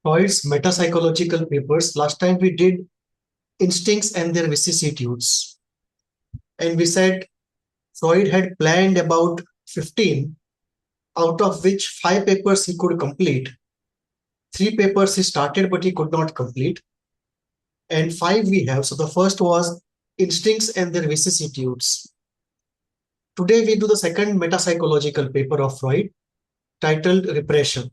Freud's metapsychological papers. Last time we did instincts and their vicissitudes. And we said Freud had planned about 15, out of which 5 papers he could complete. 3 papers he started, but he could not complete. And 5 we have. So the first was instincts and their vicissitudes. Today we do the second metapsychological paper of Freud, titled Repression.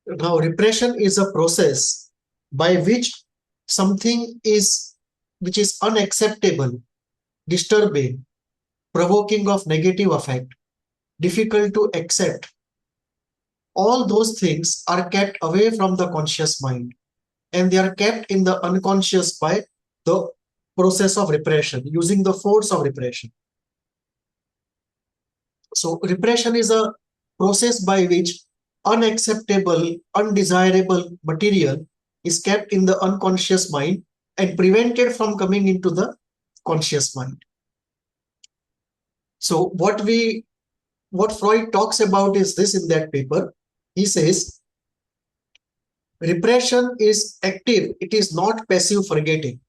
Now, repression is a process by which something which is unacceptable, disturbing, provoking of negative affect, difficult to accept, all those things are kept away from the conscious mind, and they are kept in the unconscious by the process of repression, using the force of repression. So repression is a process by which unacceptable, undesirable material is kept in the unconscious mind and prevented from coming into the conscious mind. So what Freud talks about is this in that paper. He says, repression is active, it is not passive forgetting.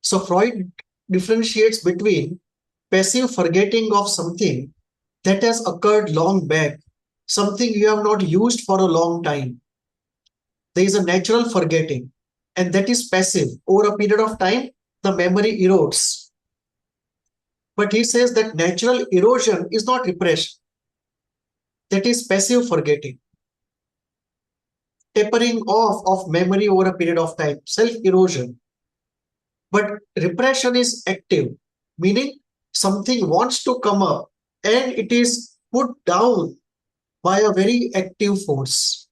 So Freud differentiates between passive forgetting of something that has occurred long back, something you have not used for a long time. There is a natural forgetting, and that is passive. Over a period of time, the memory erodes. But he says that natural erosion is not repression. That is passive forgetting. Tapering off of memory over a period of time, self-erosion. But repression is active, meaning something wants to come up and it is put down by a very active force.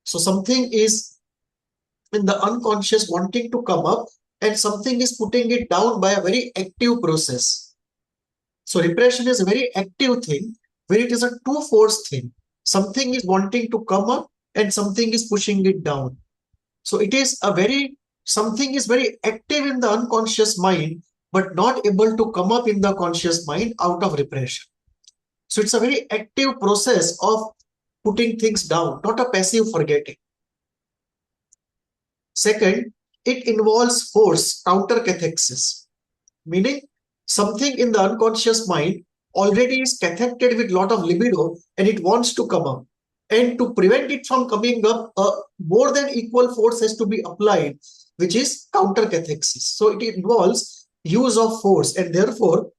So something is in the unconscious wanting to come up and something is putting it down by a very active process. So repression is a very active thing where it is a two-force thing. Something is wanting to come up and something is pushing it down. So it is something is very active in the unconscious mind, but not able to come up in the conscious mind out of repression. So it's a very active process of putting things down, not a passive forgetting. Second, it involves force, counter-cathexis, meaning something in the unconscious mind already is cathected with a lot of libido and it wants to come up. And to prevent it from coming up, a more than equal force has to be applied, which is counter-cathexis. So it involves use of force, and therefore,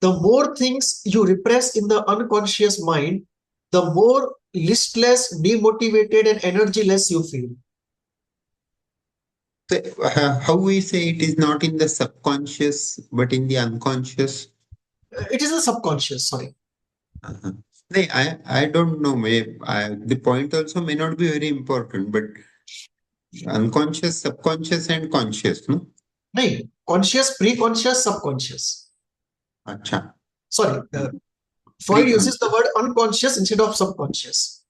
the more things you repress in the unconscious mind, the more listless, demotivated, and energyless you feel. So, how we say it is not in the subconscious, but in the unconscious? It is the subconscious, sorry. I don't know. The point also may not be very important, but unconscious, subconscious, and conscious, no? No, conscious, pre-conscious, subconscious. Acha. Sorry, Freud uses the word unconscious instead of subconscious.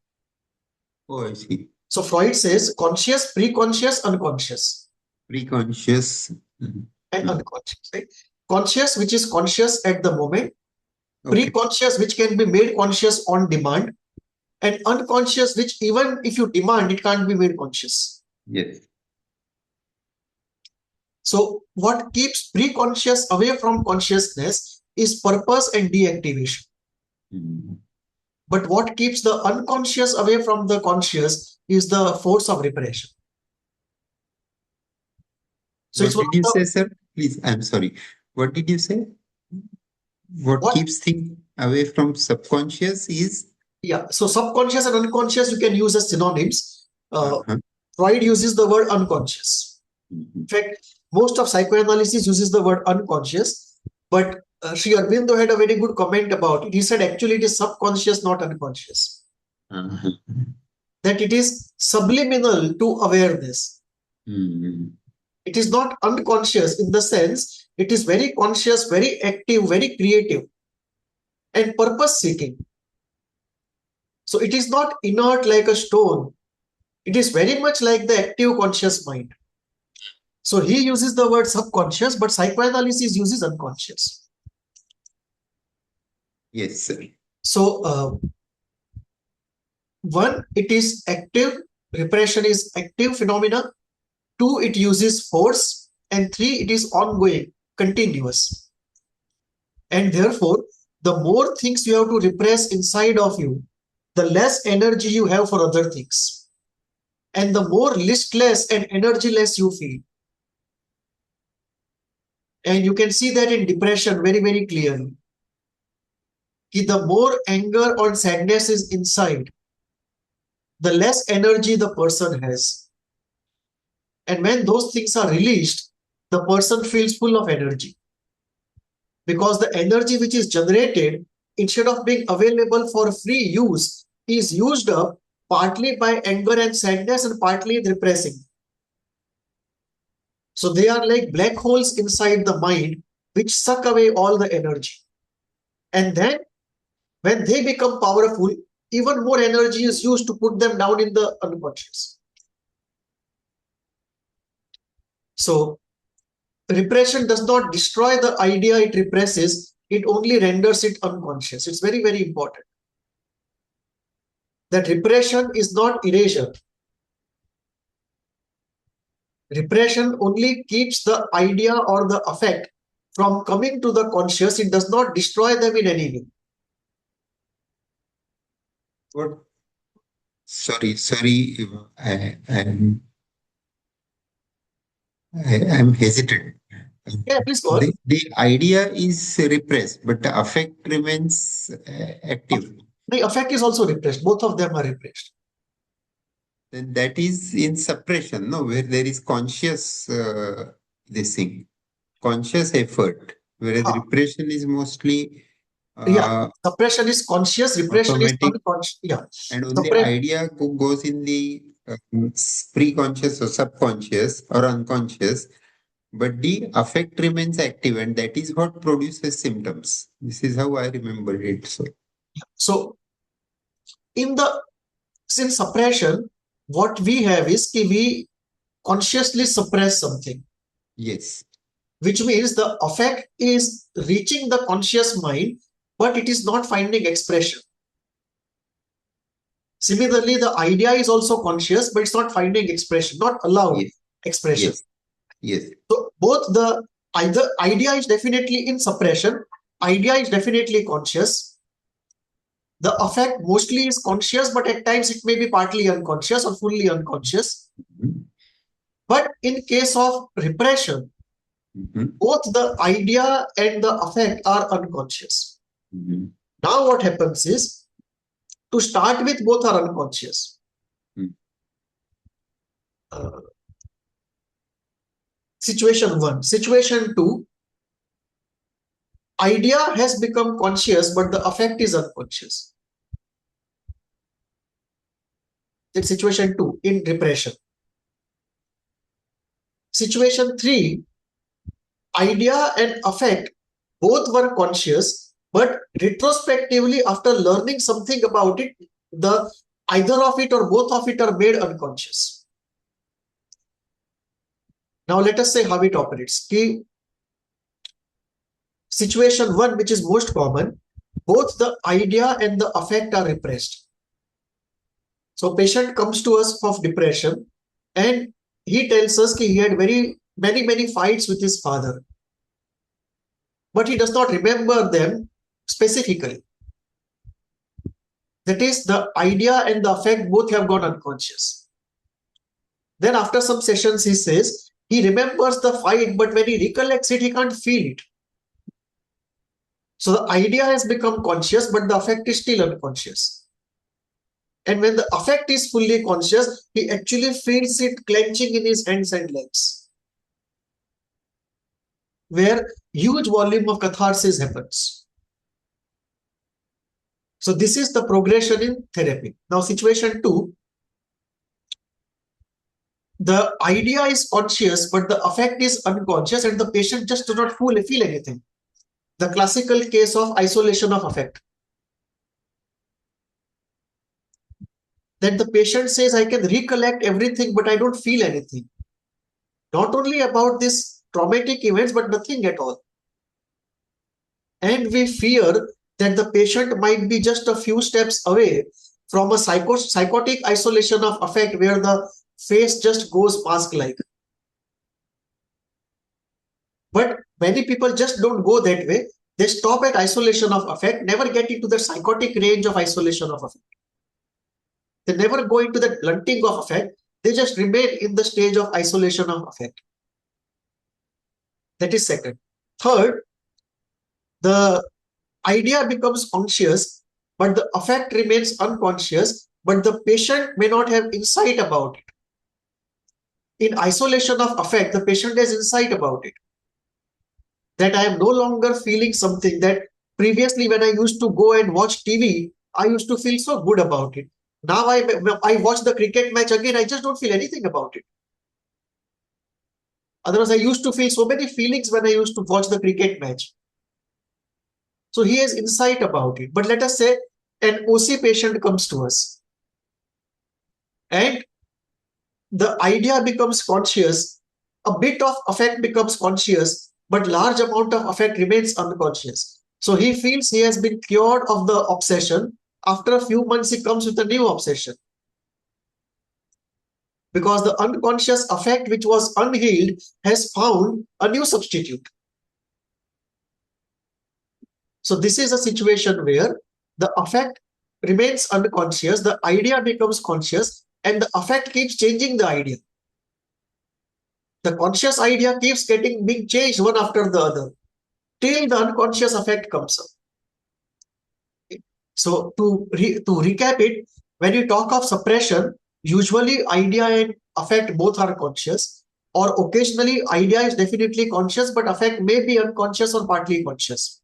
Oh, I see. So Freud says conscious, pre-conscious, unconscious. Pre-conscious. And unconscious. Right? Conscious, which is conscious at the moment. Okay. Pre-conscious, which can be made conscious on demand. And unconscious, which even if you demand, it can't be made conscious. Yes. So what keeps pre-conscious away from consciousness is purpose and deactivation. But what keeps the unconscious away from the conscious is the force of repression. So what did you say, sir? Please, I'm sorry. What did you say? What keeps things away from subconscious is? Yeah, so subconscious and unconscious you can use as synonyms. Freud uses the word unconscious. In fact, most of psychoanalysis uses the word unconscious, but Sri Aurobindo had a very good comment about it. He said actually it is subconscious, not unconscious. That it is subliminal to awareness. It is not unconscious in the sense it is very conscious, very active, very creative, and purpose-seeking. So it is not inert like a stone. It is very much like the active conscious mind. So he uses the word subconscious, but psychoanalysis uses unconscious. Yes, sir. So, one, it is active. Repression is active phenomena. Two, it uses force. And three, it is ongoing, continuous. And therefore, the more things you have to repress inside of you, the less energy you have for other things. And the more listless and energyless you feel. And you can see that in depression very, very clearly. The more anger or sadness is inside, the less energy the person has. And when those things are released, the person feels full of energy. Because the energy which is generated, instead of being available for free use, is used up partly by anger and sadness and partly repressing. So they are like black holes inside the mind which suck away all the energy. And then when they become powerful, even more energy is used to put them down in the unconscious. So repression does not destroy the idea it represses, it only renders it unconscious. It's very, very important. That repression is not erasure. Repression only keeps the idea or the affect from coming to the conscious. It does not destroy them in any way. What? Sorry, I'm hesitant. Yeah, please go on. The idea is repressed, but the affect remains active. The affect is also repressed. Both of them are repressed. Then that is in suppression, no, where there is conscious this thing, conscious effort, whereas repression is mostly suppression is conscious, repression automatic, is unconscious. Yeah, and only idea goes in the pre-conscious or subconscious or unconscious, but the affect remains active, and that is what produces symptoms. This is how I remember it. So in suppression, what we have is we consciously suppress something. Yes. Which means the affect is reaching the conscious mind, but it is not finding expression. Similarly, the idea is also conscious, but it's not finding expression, not allowed expression. Yes. So both either idea is definitely in suppression, idea is definitely conscious. The affect mostly is conscious, but at times it may be partly unconscious or fully unconscious. But in case of repression, both the idea and the affect are unconscious. Now what happens is, to start with, both are unconscious. Situation 1. Situation 2, idea has become conscious, but the affect is unconscious. That's situation 2 in repression. Situation 3, idea and affect both were conscious, but retrospectively, after learning something about it, either of it or both of it are made unconscious. Now let us say how it operates. Situation 1, which is most common, both the idea and the affect are repressed. So patient comes to us of depression and he tells us he had many fights with his father. But he does not remember them specifically. That is, the idea and the affect both have gone unconscious. Then after some sessions, he says he remembers the fight, but when he recollects it, he can't feel it. So the idea has become conscious, but the affect is still unconscious. And when the affect is fully conscious, he actually feels it clenching in his hands and legs, where huge volume of catharsis happens. So this is the progression in therapy. Now situation 2, the idea is conscious, but the affect is unconscious and the patient just does not feel anything. The classical case of isolation of affect. That the patient says, I can recollect everything, but I don't feel anything. Not only about these traumatic events, but nothing at all. And we fear that the patient might be just a few steps away from a psychotic isolation of affect where the face just goes mask-like. But many people just don't go that way. They stop at isolation of affect, never get into the psychotic range of isolation of affect. They never go into the blunting of affect. They just remain in the stage of isolation of affect. That is second. Third, the idea becomes conscious, but the affect remains unconscious, but the patient may not have insight about it. In isolation of affect, the patient has insight about it. That I am no longer feeling something that previously when I used to go and watch TV, I used to feel so good about it. Now I watch the cricket match again, I just don't feel anything about it. Otherwise, I used to feel so many feelings when I used to watch the cricket match. So he has insight about it. But let us say an OC patient comes to us and the idea becomes conscious, a bit of affect becomes conscious, but large amount of affect remains unconscious. So he feels he has been cured of the obsession. After a few months, he comes with a new obsession. Because the unconscious affect which was unhealed has found a new substitute. So this is a situation where the affect remains unconscious, the idea becomes conscious, and the affect keeps changing the idea. The conscious idea keeps being changed one after the other till the unconscious affect comes up. So to recap it, when you talk of suppression, usually idea and affect both are conscious, or occasionally idea is definitely conscious, but affect may be unconscious or partly conscious.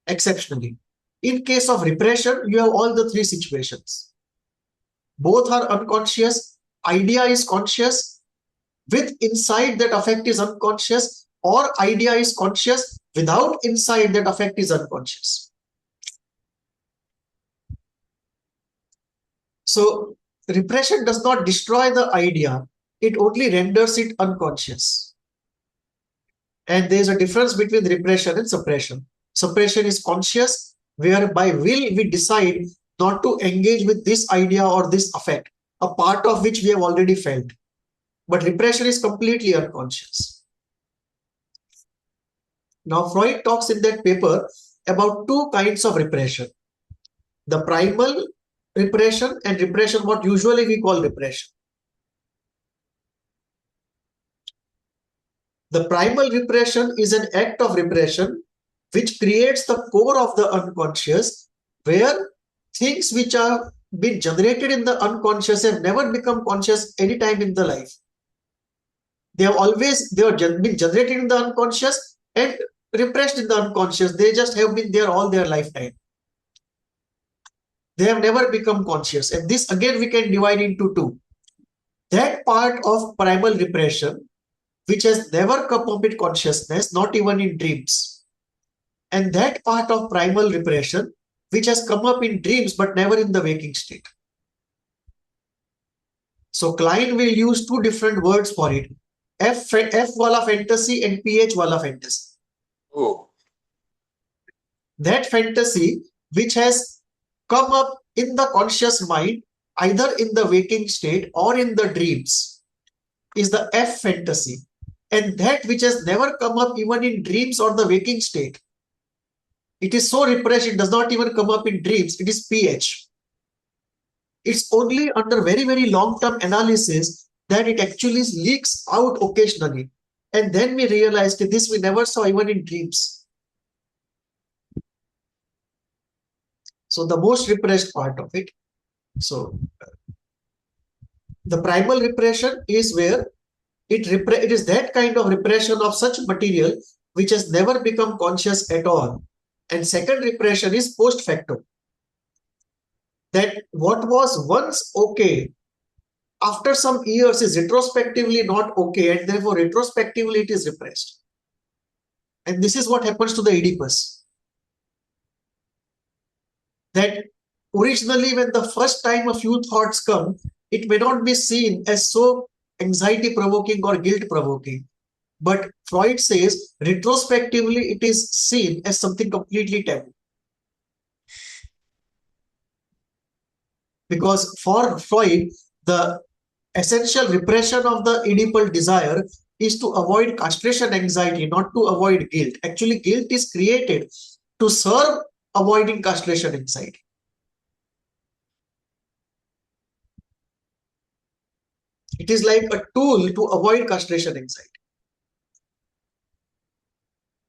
Exceptionally. In case of repression, you have all the three situations. Both are unconscious, idea is conscious, with insight that affect is unconscious, or idea is conscious without insight that affect is unconscious. So repression does not destroy the idea, it only renders it unconscious. And there is a difference between repression and suppression. Suppression is conscious, whereby will we decide not to engage with this idea or this affect, a part of which we have already felt. But repression is completely unconscious. Now, Freud talks in that paper about two kinds of repression. The primal repression and repression, what usually we call repression. The primal repression is an act of repression which creates the core of the unconscious, where things which have been generated in the unconscious have never become conscious any time in the life. They have been generated in the unconscious and repressed in the unconscious. They just have been there all their lifetime. They have never become conscious. And this again we can divide into two. That part of primal repression which has never come up with consciousness, not even in dreams. And that part of primal repression which has come up in dreams but never in the waking state. So Klein will use two different words for it. F wala fantasy and PH wala fantasy. Oh. That fantasy which has come up in the conscious mind, either in the waking state or in the dreams, is the F fantasy. And that which has never come up even in dreams or the waking state, it is so repressed, it does not even come up in dreams, it is PH. It's only under very, very long-term analysis that it actually leaks out occasionally. And then we realized that this we never saw even in dreams. So the most repressed part of it. So the primal repression is where it is that kind of repression of such material which has never become conscious at all. And second repression is post facto. That what was once okay, after some years is retrospectively not okay, and therefore retrospectively it is repressed. And this is what happens to the Oedipus. That originally when the first time a few thoughts come, it may not be seen as so anxiety-provoking or guilt-provoking. But Freud says retrospectively it is seen as something completely taboo. Because for Freud, the essential repression of the Oedipal desire is to avoid castration anxiety, not to avoid guilt. Actually, guilt is created to serve avoiding castration anxiety. It is like a tool to avoid castration anxiety.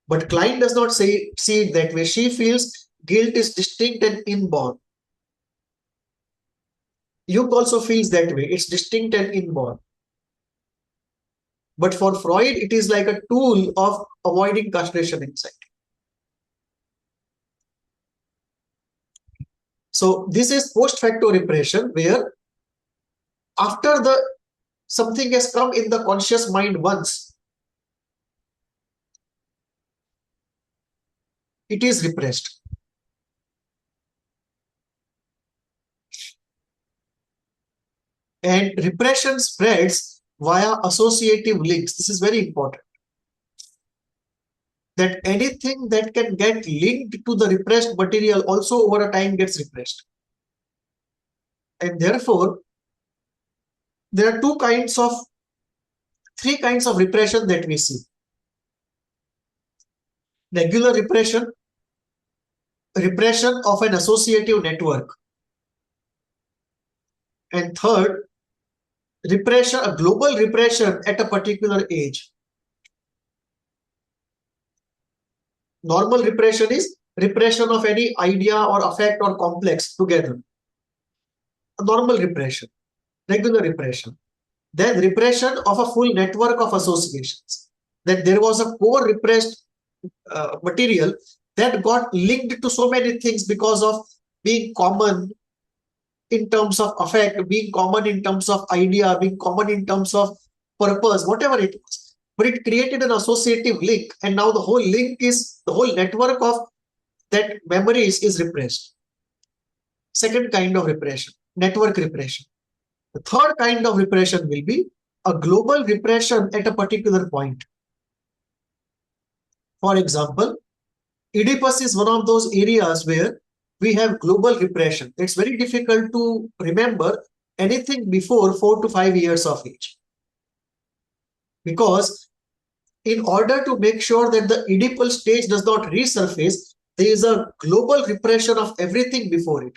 But Klein does not see it that way. She feels guilt is distinct and inborn. Jung also feels that way. It's distinct and inborn. But for Freud, it is like a tool of avoiding castration anxiety. So this is post facto repression, where after something has come in the conscious mind once, it is repressed. And repression spreads via associative links. This is very important. That anything that can get linked to the repressed material also over a time gets repressed. And therefore, there are three kinds of repression that we see. Regular repression, repression of an associative network. And third, repression, a global repression at a particular age. Normal repression is repression of any idea or affect or complex together. A normal repression, regular repression. Then repression of a full network of associations. That there was a core repressed material that got linked to so many things because of being common in terms of affect, being common in terms of idea, being common in terms of purpose, whatever it was. But it created an associative link, and now the whole network of that memories is repressed. Second kind of repression, network repression. The third kind of repression will be a global repression at a particular point. For example, Oedipus is one of those areas where we have global repression. It's very difficult to remember anything before 4 to 5 years of age. Because in order to make sure that the Oedipal stage does not resurface, there is a global repression of everything before it.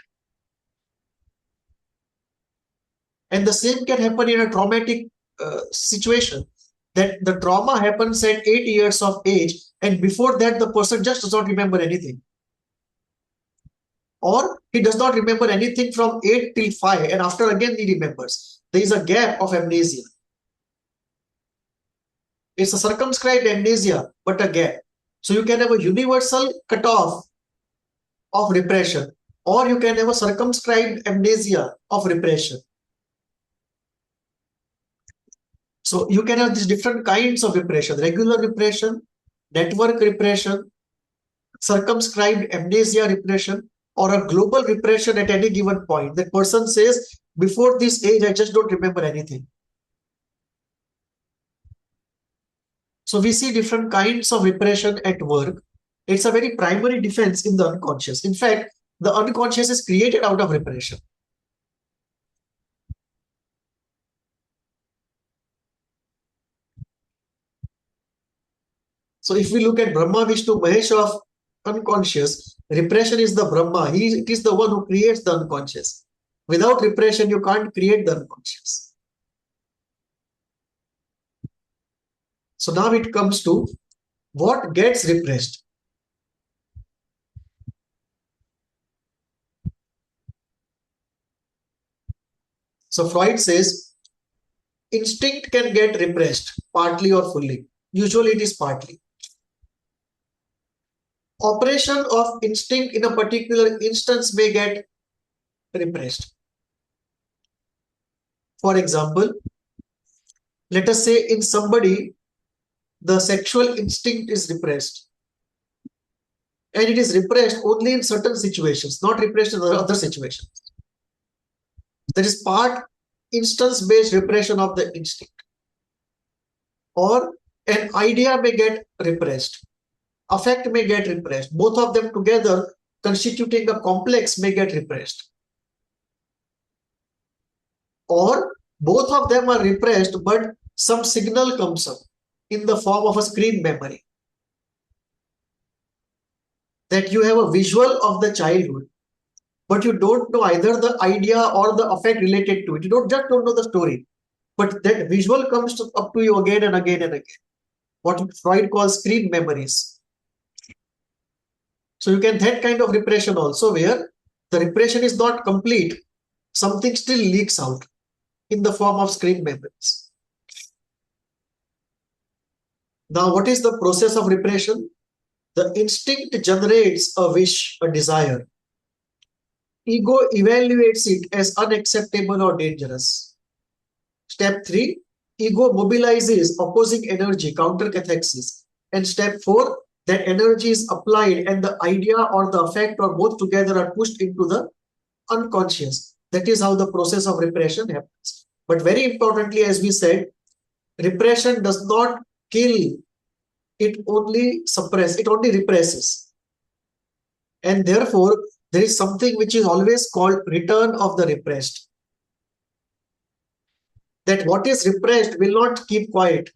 And the same can happen in a traumatic situation, that the trauma happens at 8 years of age, and before that the person just does not remember anything. Or he does not remember anything from 8 till 5, and after again he remembers. There is a gap of amnesia. It's a circumscribed amnesia, but a gap. So you can have a universal cutoff of repression, or you can have a circumscribed amnesia of repression. So you can have these different kinds of repression: regular repression, network repression, circumscribed amnesia repression, or a global repression at any given point. That person says, before this age, I just don't remember anything. So we see different kinds of repression at work. It's a very primary defense in the unconscious. In fact, the unconscious is created out of repression. So if we look at Brahma, Vishnu, Mahesh of unconscious, repression is the Brahma. It is the one who creates the unconscious. Without repression, you can't create the unconscious. So now it comes to what gets repressed. So Freud says instinct can get repressed partly or fully. Usually it is partly. Operation of instinct in a particular instance may get repressed. For example, let us say in somebody, the sexual instinct is repressed. And it is repressed only in certain situations, not repressed in other situations. That is part instance-based repression of the instinct. Or an idea may get repressed. Affect may get repressed. Both of them together constituting a complex may get repressed. or both of them are repressed, but some signal comes up in the form of a screen memory. That you have a visual of the childhood, but you don't know either the idea or the affect related to it. You don't know the story, but that visual comes up to you again and again and again. What Freud calls screen memories. So you can that kind of repression also, where the repression is not complete. Something still leaks out in the form of screen memories. Now, what is the process of repression? The instinct generates a wish, a desire. Ego evaluates it as unacceptable or dangerous. Step 3, ego mobilizes opposing energy, counter-cathexis. And step 4, that energy is applied and the idea or the affect or both together are pushed into the unconscious. That is how the process of repression happens. But very importantly, as we said, repression does not kill, it only suppresses, it only represses. And therefore, there is something which is always called return of the repressed. That what is repressed will not keep quiet.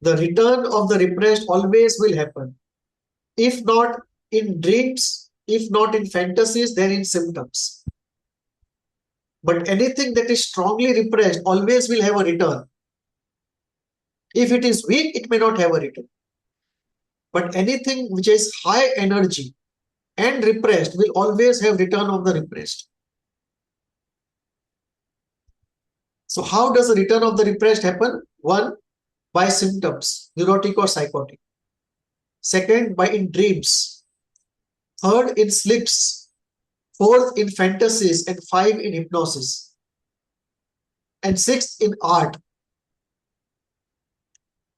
The return of the repressed always will happen. If not in dreams, if not in fantasies, then in symptoms. But anything that is strongly repressed always will have a return. If it is weak, it may not have a return. But anything which is high energy and repressed will always have return of the repressed. So how does the return of the repressed happen? 1, by symptoms, neurotic or psychotic. 2nd, by in dreams. 3rd, in sleeps. 4th, in fantasies. And 5, in hypnosis. And 6th, in art.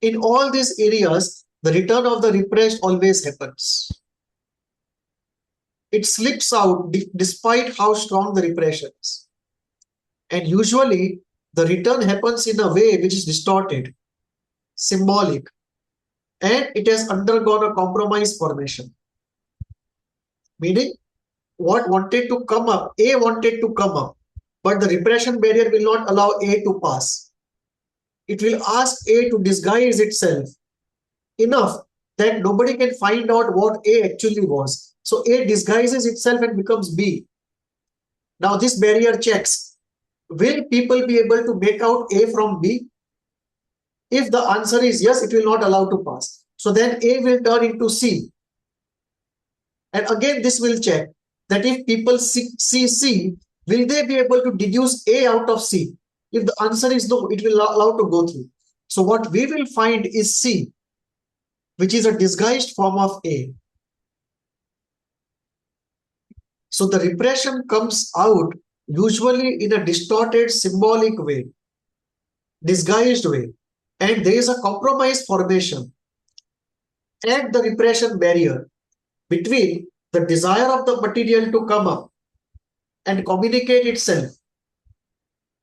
In all these areas, the return of the repressed always happens. It slips out despite how strong the repression is. And usually, the return happens in a way which is distorted, symbolic, and it has undergone a compromise formation. Meaning, what wanted to come up, A wanted to come up, but the repression barrier will not allow A to pass. It will ask A to disguise itself enough that nobody can find out what A actually was. So A disguises itself and becomes B. Now this barrier checks. Will people be able to make out A from B? If the answer is yes, it will not allow to pass. So then A will turn into C. And again, this will check that if people see C, will they be able to deduce A out of C? If the answer is no, it will allow to go through. So what we will find is C, which is a disguised form of A. So the repression comes out usually in a distorted, symbolic way, disguised way. And there is a compromise formation at the repression barrier between the desire of the material to come up and communicate itself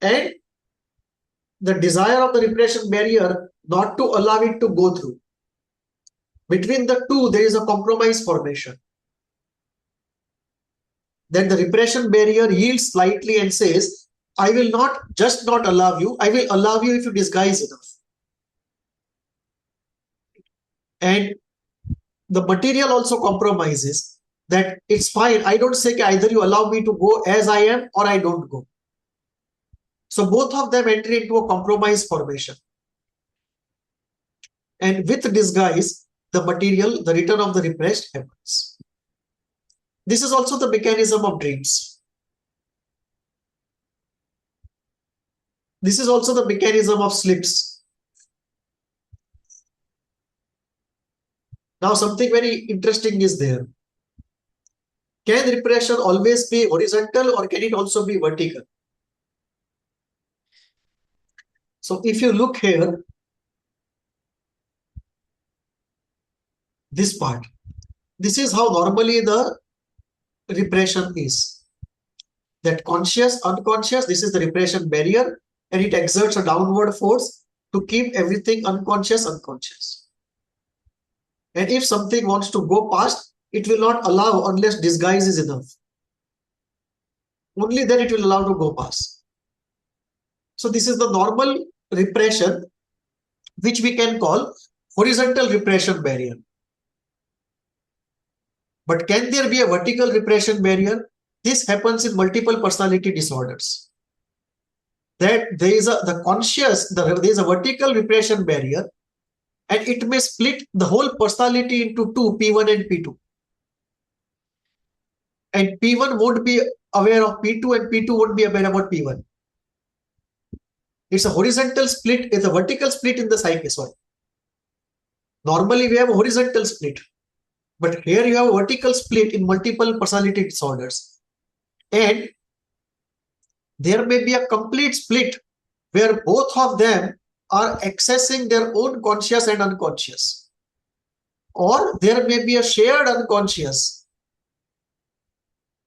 and the desire of the repression barrier not to allow it to go through. Between the two, there is a compromise formation. Then the repression barrier yields slightly and says, I will not just not allow you, I will allow you if you disguise enough. And the material also compromises that it's fine. I don't say either you allow me to go as I am or I don't go. So both of them enter into a compromise formation. And with disguise, the material, the return of the repressed happens. This is also the mechanism of dreams. This is also the mechanism of sleeps. Now something very interesting is there. Can repression always be horizontal or can it also be vertical? So if you look here, this part, this is how normally the repression is. That conscious, unconscious, this is the repression barrier, and it exerts a downward force to keep everything unconscious, unconscious. And if something wants to go past, it will not allow unless disguise is enough. only then it will allow to go past. So this is the normal repression, which we can call horizontal repression barrier. But can there be a vertical repression barrier? This happens in multiple personality disorders. That there is there is a vertical repression barrier, and it may split the whole personality into two, P1 and P2. And P1 won't be aware of P2 and P2 won't be aware about P1. It's a horizontal split, it's a vertical split in the psyche. Sorry. Normally we have a horizontal split, but here you have a vertical split in multiple personality disorders. And there may be a complete split where both of them are accessing their own conscious and unconscious. Or there may be a shared unconscious,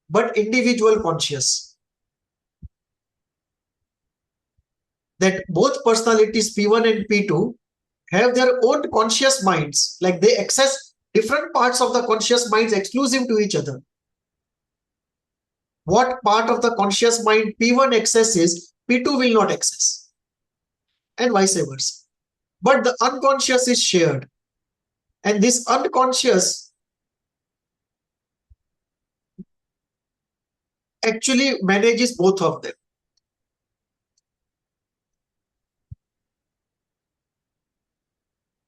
but individual conscious. That both personalities P1 and P2 have their own conscious minds, like they access different parts of the conscious minds exclusive to each other. What part of the conscious mind P1 accesses, P2 will not access, and vice versa. But the unconscious is shared, and this unconscious actually manages both of them.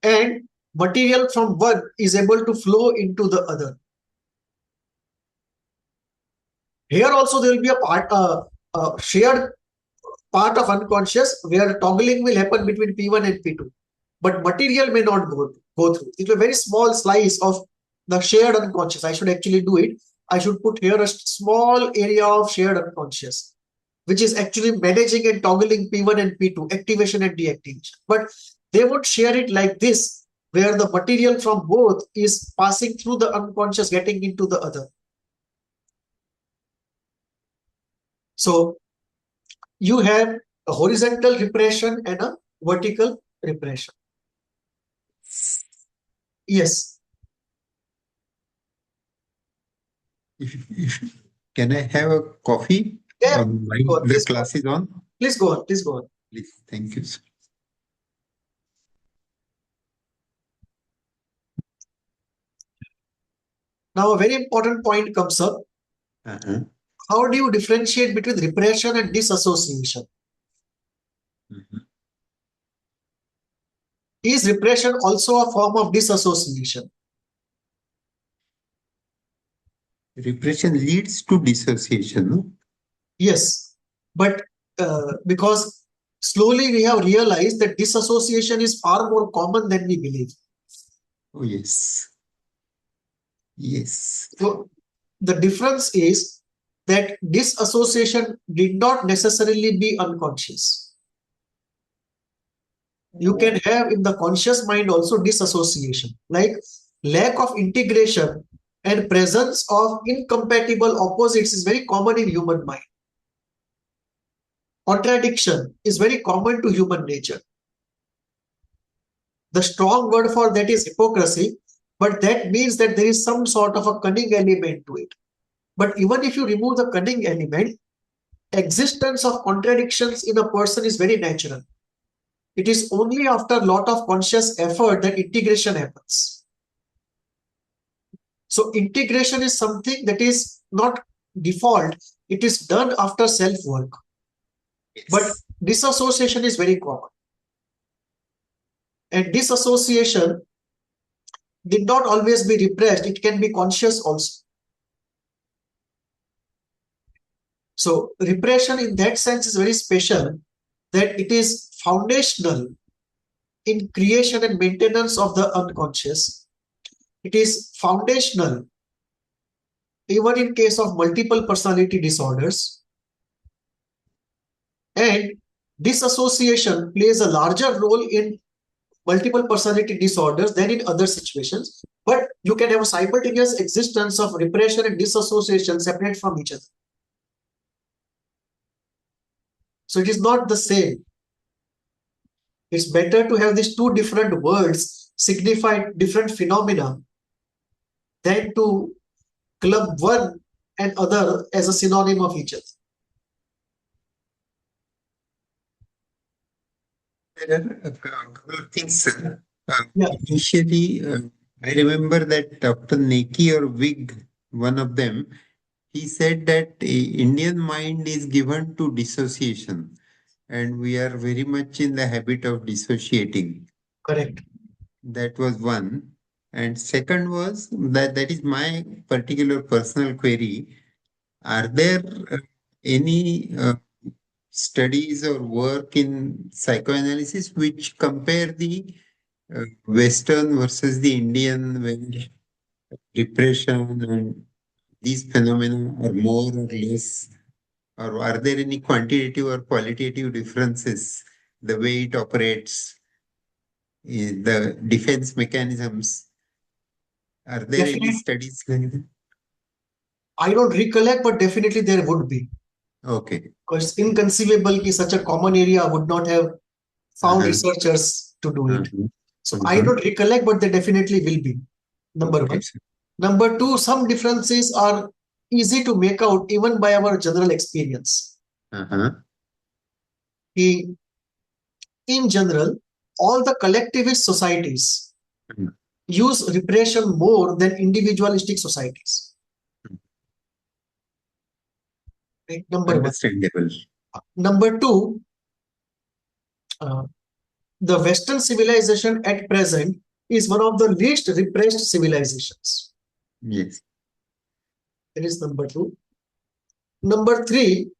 And material from one is able to flow into the other. Here also there will be a shared part of unconscious where toggling will happen between P1 and P2. But material may not go through. It's a very small slice of the shared unconscious. I should actually do it. I should put here a small area of shared unconscious, which is actually managing and toggling P1 and P2, activation and deactivation. But they won't share it like this, where the material from both is passing through the unconscious, getting into the other. So you have a horizontal repression and a vertical repression. Yes. Can I have a coffee? Yeah. While the class is on? Please go on. Please go on. Please. Thank you, sir. Now, a very important point comes up. How do you differentiate between repression and disassociation? Is repression also a form of disassociation? Repression leads to dissociation, no? Yes, but because slowly we have realized that disassociation is far more common than we believe. Oh, yes. Yes. So the difference is that disassociation did not necessarily be unconscious. You can have in the conscious mind also disassociation, like lack of integration and presence of incompatible opposites is very common in human mind. Contradiction is very common to human nature. The strong word for that is hypocrisy, but that means that there is some sort of a cunning element to it. But even if you remove the cunning element, existence of contradictions in a person is very natural. It is only after a lot of conscious effort that integration happens. So integration is something that is not default. It is done after self-work. Yes. But disassociation is very common. And disassociation did not always be repressed. It can be conscious also. So repression in that sense is very special, that it is foundational in creation and maintenance of the unconscious. It is foundational even in case of multiple personality disorders. And disassociation plays a larger role in multiple personality disorders than in other situations. But you can have a simultaneous existence of repression and disassociation separate from each other. So it is not the same. It's better to have these two different words signify different phenomena than to club one and other as a synonym of each other. There are a couple of things. Yeah, Initially, I remember that Dr. Neki or Wig, one of them, he said that Indian mind is given to dissociation, and we are very much in the habit of dissociating. correct. That was one. And second was that is my particular personal query. Are there any studies or work in psychoanalysis which compare the Western versus the Indian, where repression and these phenomena are more or less, or are there any quantitative or qualitative differences, the way it operates, the defense mechanisms? Are there any Definitely, studies like that? I don't recollect, but definitely there would be. Okay. Because inconceivable ki such a common area would not have found Uh-huh. researchers to do it. Uh-huh. So I Uh-huh. don't recollect, but they definitely will be. Number Okay. one. Number two, some differences are easy to make out even by our general experience. Uh-huh. In general, all the collectivist societies Mhm. use repression more than individualistic societies. Right? Number one. Understandable. Number two, uh, the Western civilization at present is one of the least repressed civilizations. Yes. That is number two. Number three,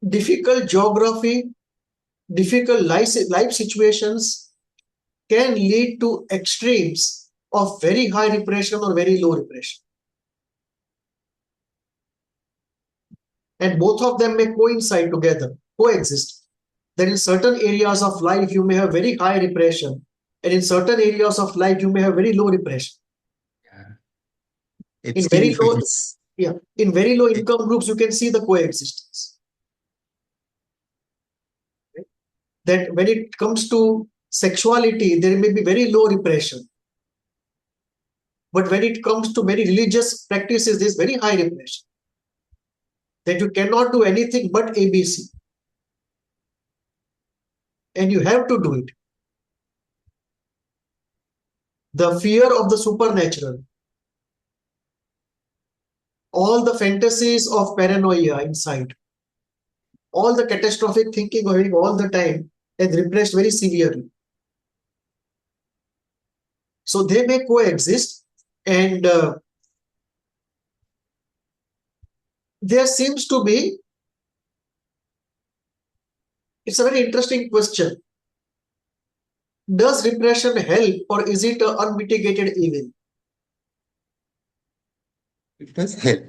difficult geography, difficult life situations can lead to extremes of very high repression or very low repression. And both of them may coincide together, coexist. That in certain areas of life you may have very high repression, and in certain areas of life you may have very low repression. Yeah. In Epstein very low, fields. yeah, in very low income groups you can see the coexistence. Right? That when it comes to sexuality, there may be very low repression. But when it comes to many religious practices, there is very high repression. That you cannot do anything but ABC. And you have to do it. The fear of the supernatural, all the fantasies of paranoia inside, all the catastrophic thinking going all the time and repressed very severely. So they may coexist, and there seems to be, it's a very interesting question. Does repression help, or is it an unmitigated evil? It does help.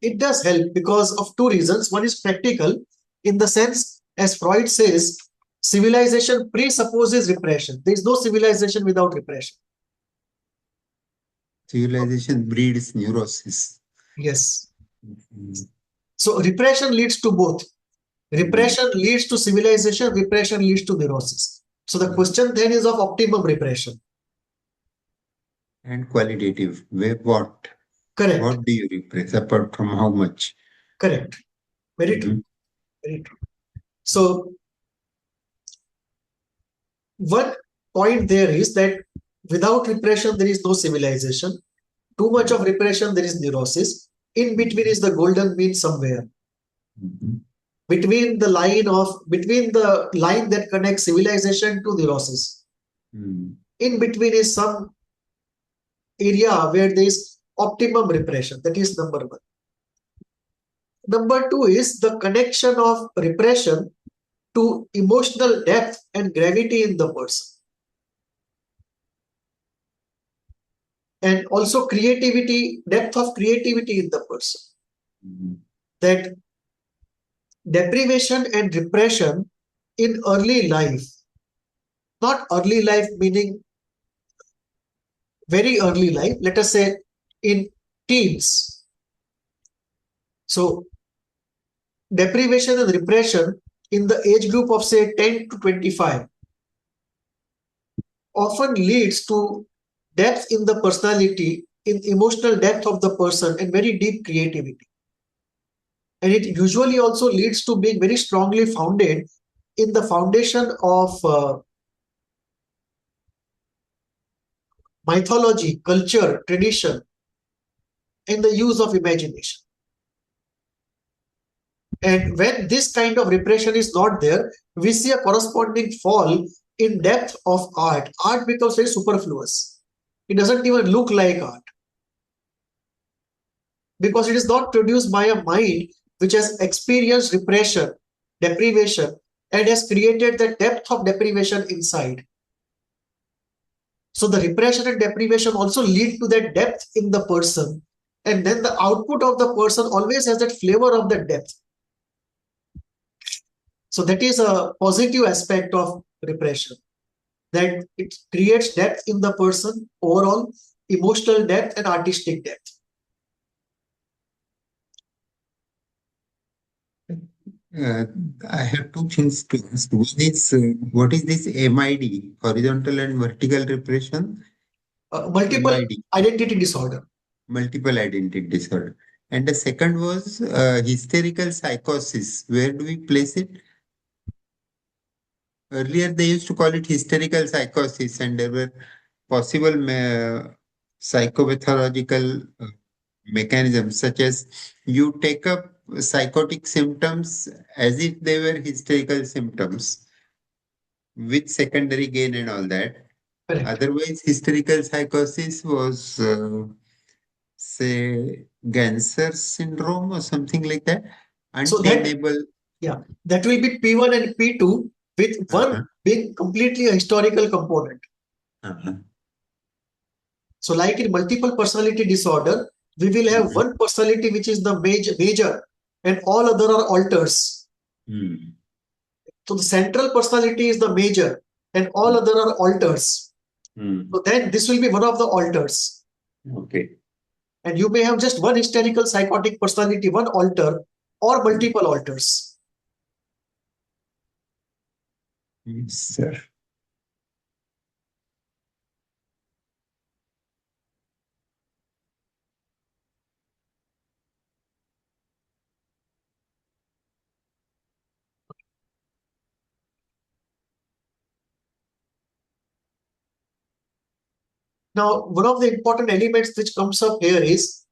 It does help because of two reasons. One is practical, in the sense, as Freud says, civilization presupposes repression. There is no civilization without repression. Civilization breeds neurosis. Yes. Mhm. So repression leads to both. Repression leads to civilization, repression leads to neurosis. So the question then is of optimum repression. And qualitative. Where what? Correct. What do you repress apart from how much? Correct. Very true. Very true. So one point there is that without repression, there is no civilization. Too much of repression, there is neurosis. In between is the golden mean somewhere. Between the line that connects civilization to neurosis. In between is some area where there is optimum repression. That is number one. Number two is the connection of repression to emotional depth and gravity in the person. And also creativity, depth of creativity in the person. That deprivation and repression in early life, not early life meaning very early life, let us say in teens. So deprivation and repression in the age group of say 10 to 25 often leads to depth in the personality, in emotional depth of the person, and very deep creativity. And it usually also leads to being very strongly founded in the foundation of mythology, culture, tradition, and the use of imagination. And when this kind of repression is not there, we see a corresponding fall in depth of art. Art becomes very superfluous. It doesn't even look like art because it is not produced by a mind which has experienced repression, deprivation, and has created the depth of deprivation inside. So the repression and deprivation also lead to that depth in the person. And then the output of the person always has that flavor of the depth. So that is a positive aspect of repression, that it creates depth in the person, overall emotional depth and artistic depth. I have two things to ask. One is, what is this MID, horizontal and vertical repression? Multiple MID, identity disorder. multiple identity disorder. And the second was hysterical psychosis. Where do we place it? Earlier, they used to call it hysterical psychosis, and there were possible psychopathological mechanisms, such as you take up psychotic symptoms as if they were hysterical symptoms with secondary gain and all that. Correct. Otherwise, hysterical psychosis was, say, Ganser syndrome or something like that. So that, Untamable. yeah, that will be P1 and P2 with one being completely a historical component. So like in multiple personality disorder, we will have one personality which is the major and all other are alters. So the central personality is the major and all other are alters. So then this will be one of the alters. Okay. And you may have just one hysterical psychotic personality, one alter or multiple alters. Yes, sir. Now, one of the important elements which comes up here is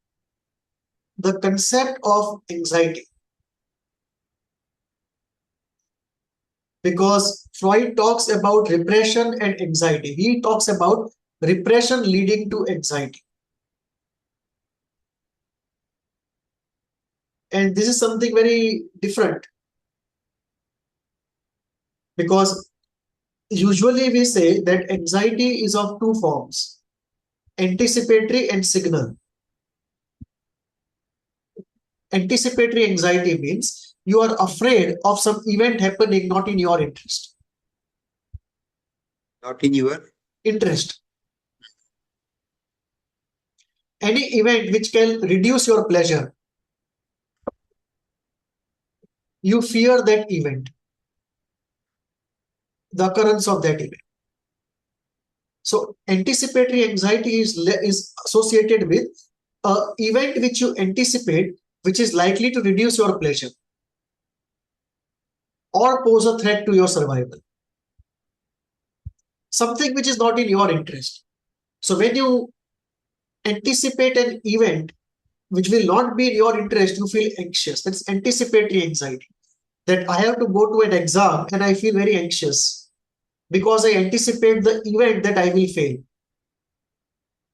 the concept of anxiety. Because Freud talks about repression and anxiety. He talks about repression leading to anxiety. And this is something very different. Because usually we say that anxiety is of two forms, anticipatory and signal. Anticipatory anxiety means you are afraid of some event happening not in your interest. Not in your interest. Any event which can reduce your pleasure, you fear that event, the occurrence of that event. So anticipatory anxiety is associated with an event which you anticipate, which is likely to reduce your pleasure or pose a threat to your survival. Something which is not in your interest. So when you anticipate an event which will not be in your interest, you feel anxious. That's anticipatory anxiety. That I have to go to an exam and I feel very anxious because I anticipate the event that I will fail.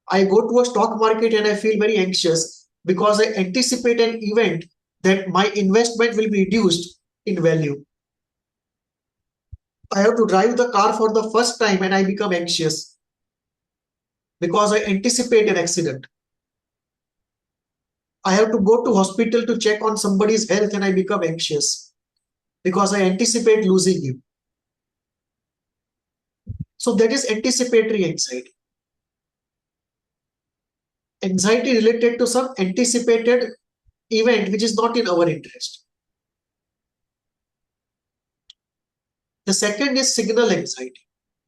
I go to a stock market and I feel very anxious because I anticipate an event that my investment will be reduced in value. I have to drive the car for the first time and I become anxious because I anticipate an accident. I have to go to hospital to check on somebody's health and I become anxious because I anticipate losing him. So that is anticipatory anxiety. Anxiety related to some anticipated event which is not in our interest. The second is signal anxiety,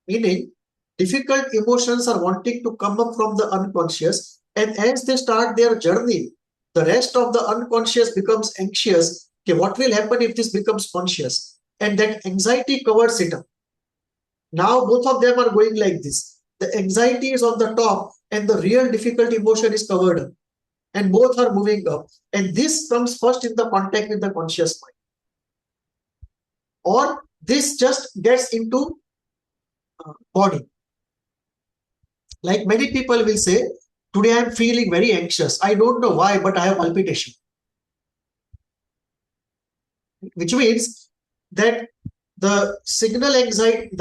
meaning difficult emotions are wanting to come up from the unconscious, and as they start their journey, The rest of the unconscious becomes anxious. Okay, what will happen if this becomes conscious? And that anxiety covers it up. Now both of them are going like this. The anxiety is on the top and the real difficult emotion is covered up. And both are moving up. And this comes first in the contact with the conscious mind. Or this just gets into body. Like many people will say, today I am feeling very anxious. I don't know why, but I have palpitation. Which means that the signal anxiety,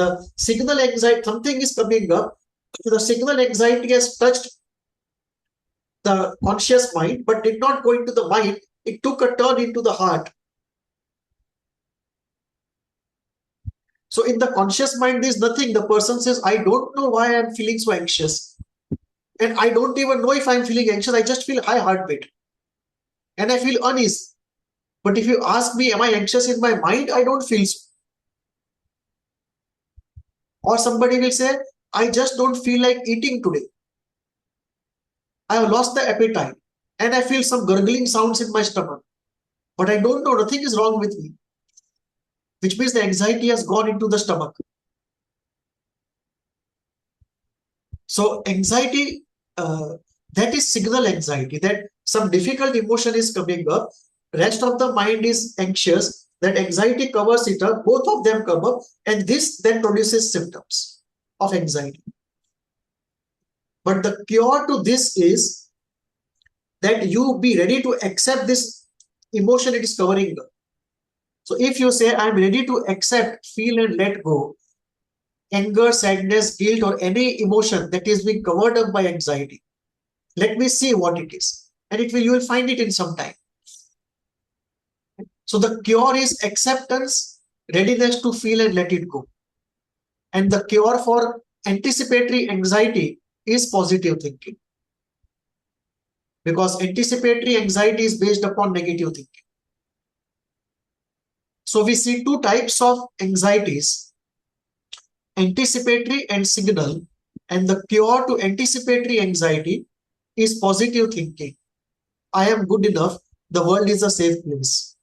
something is coming up. The signal anxiety has touched the conscious mind, but did not go into the mind. It took a turn into the heart. So in the conscious mind, there is nothing. The person says, I don't know why I am feeling so anxious. And I don't even know if I am feeling anxious. I just feel high heartbeat. And I feel unease. But if you ask me, am I anxious in my mind? I don't feel so. Or somebody will say, I just don't feel like eating today. I have lost the appetite. And I feel some gurgling sounds in my stomach. But I don't know, nothing is wrong with me. Which means the anxiety has gone into the stomach. So anxiety, that is signal anxiety, that some difficult emotion is coming up. Rest of the mind is anxious. That anxiety covers it up. Both of them come up. And this then produces symptoms of anxiety. But the cure to this is that you be ready to accept this emotion it is covering up. So if you say, I'm ready to accept, feel and let go, anger, sadness, guilt, or any emotion that is being covered up by anxiety, let me see what it is. And you will find it in some time. So the cure is acceptance, readiness to feel and let it go. And the cure for anticipatory anxiety is positive thinking. Because anticipatory anxiety is based upon negative thinking. So we see two types of anxieties, anticipatory and signal. And the cure to anticipatory anxiety is positive thinking. I am good enough. The world is a safe place.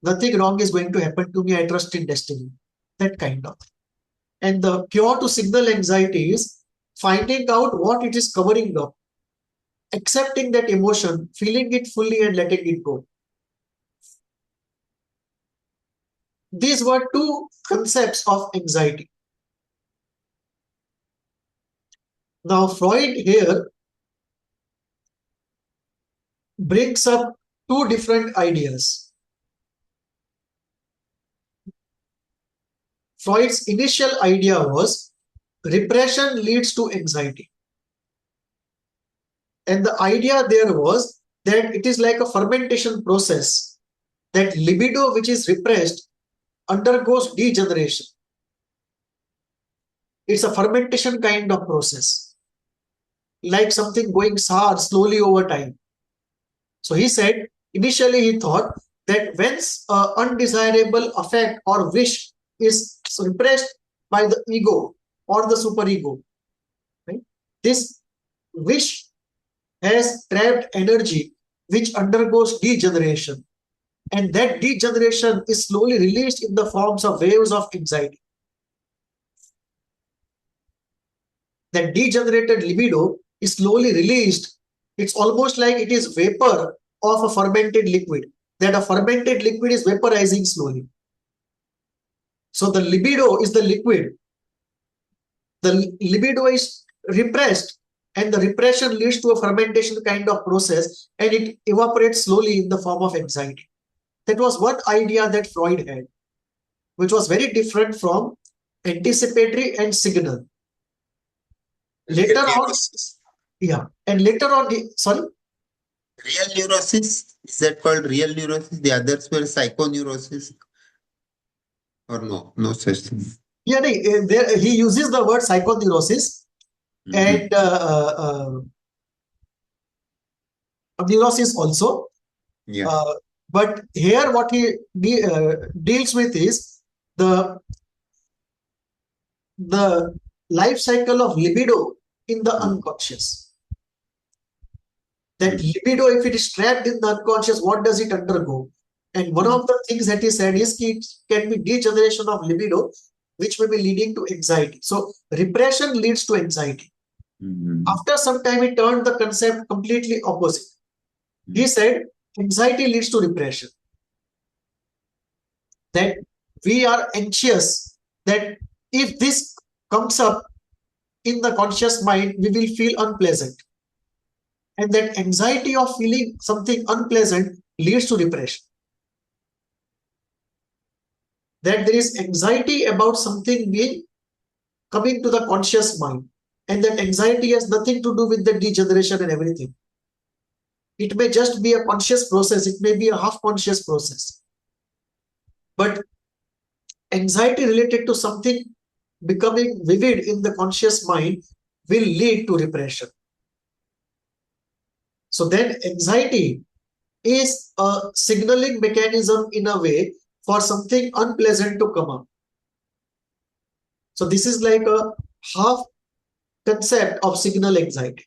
Nothing wrong is going to happen to me. I trust in destiny. That kind of. And the cure to signal anxiety is finding out what it is covering up, accepting that emotion, feeling it fully and letting it go. These were two concepts of anxiety. Now Freud here brings up two different ideas. Freud's initial idea was repression leads to anxiety. And the idea there was that it is like a fermentation process, that libido which is repressed undergoes degeneration. It's a fermentation kind of process, like something going sour slowly over time. So he said, initially he thought that when an undesirable affect or wish is repressed by the ego or the superego, right? This wish has trapped energy which undergoes degeneration. And that degeneration is slowly released in the forms of waves of anxiety. That degenerated libido is slowly released. It's almost like it is vapor of a fermented liquid. That a fermented liquid is vaporizing slowly. So the libido is the liquid. The libido is repressed, and the repression leads to a fermentation kind of process, and it evaporates slowly in the form of anxiety. That was one idea that Freud had, which was very different from anticipatory and signal. Later on, and later on, sorry? Real neurosis, is that called real neurosis? The others were psychoneurosis? Or no? No such thing. Yeah, he uses the word psychoneurosis and neurosis also. Yeah. But here what he deals with is the life cycle of libido in the unconscious. That libido, if it is trapped in the unconscious, what does it undergo? And one of the things that he said is it can be degeneration of libido, which may be leading to anxiety. So repression leads to anxiety. After some time, he turned the concept completely opposite. He said anxiety leads to repression. That we are anxious, that if this comes up in the conscious mind, we will feel unpleasant. And that anxiety of feeling something unpleasant leads to depression. That there is anxiety about something being coming to the conscious mind. And that anxiety has nothing to do with the degeneration and everything. It may just be a conscious process. It may be a half-conscious process. But anxiety related to something becoming vivid in the conscious mind will lead to repression. So then anxiety is a signaling mechanism in a way for something unpleasant to come up. So this is like a half concept of signal anxiety.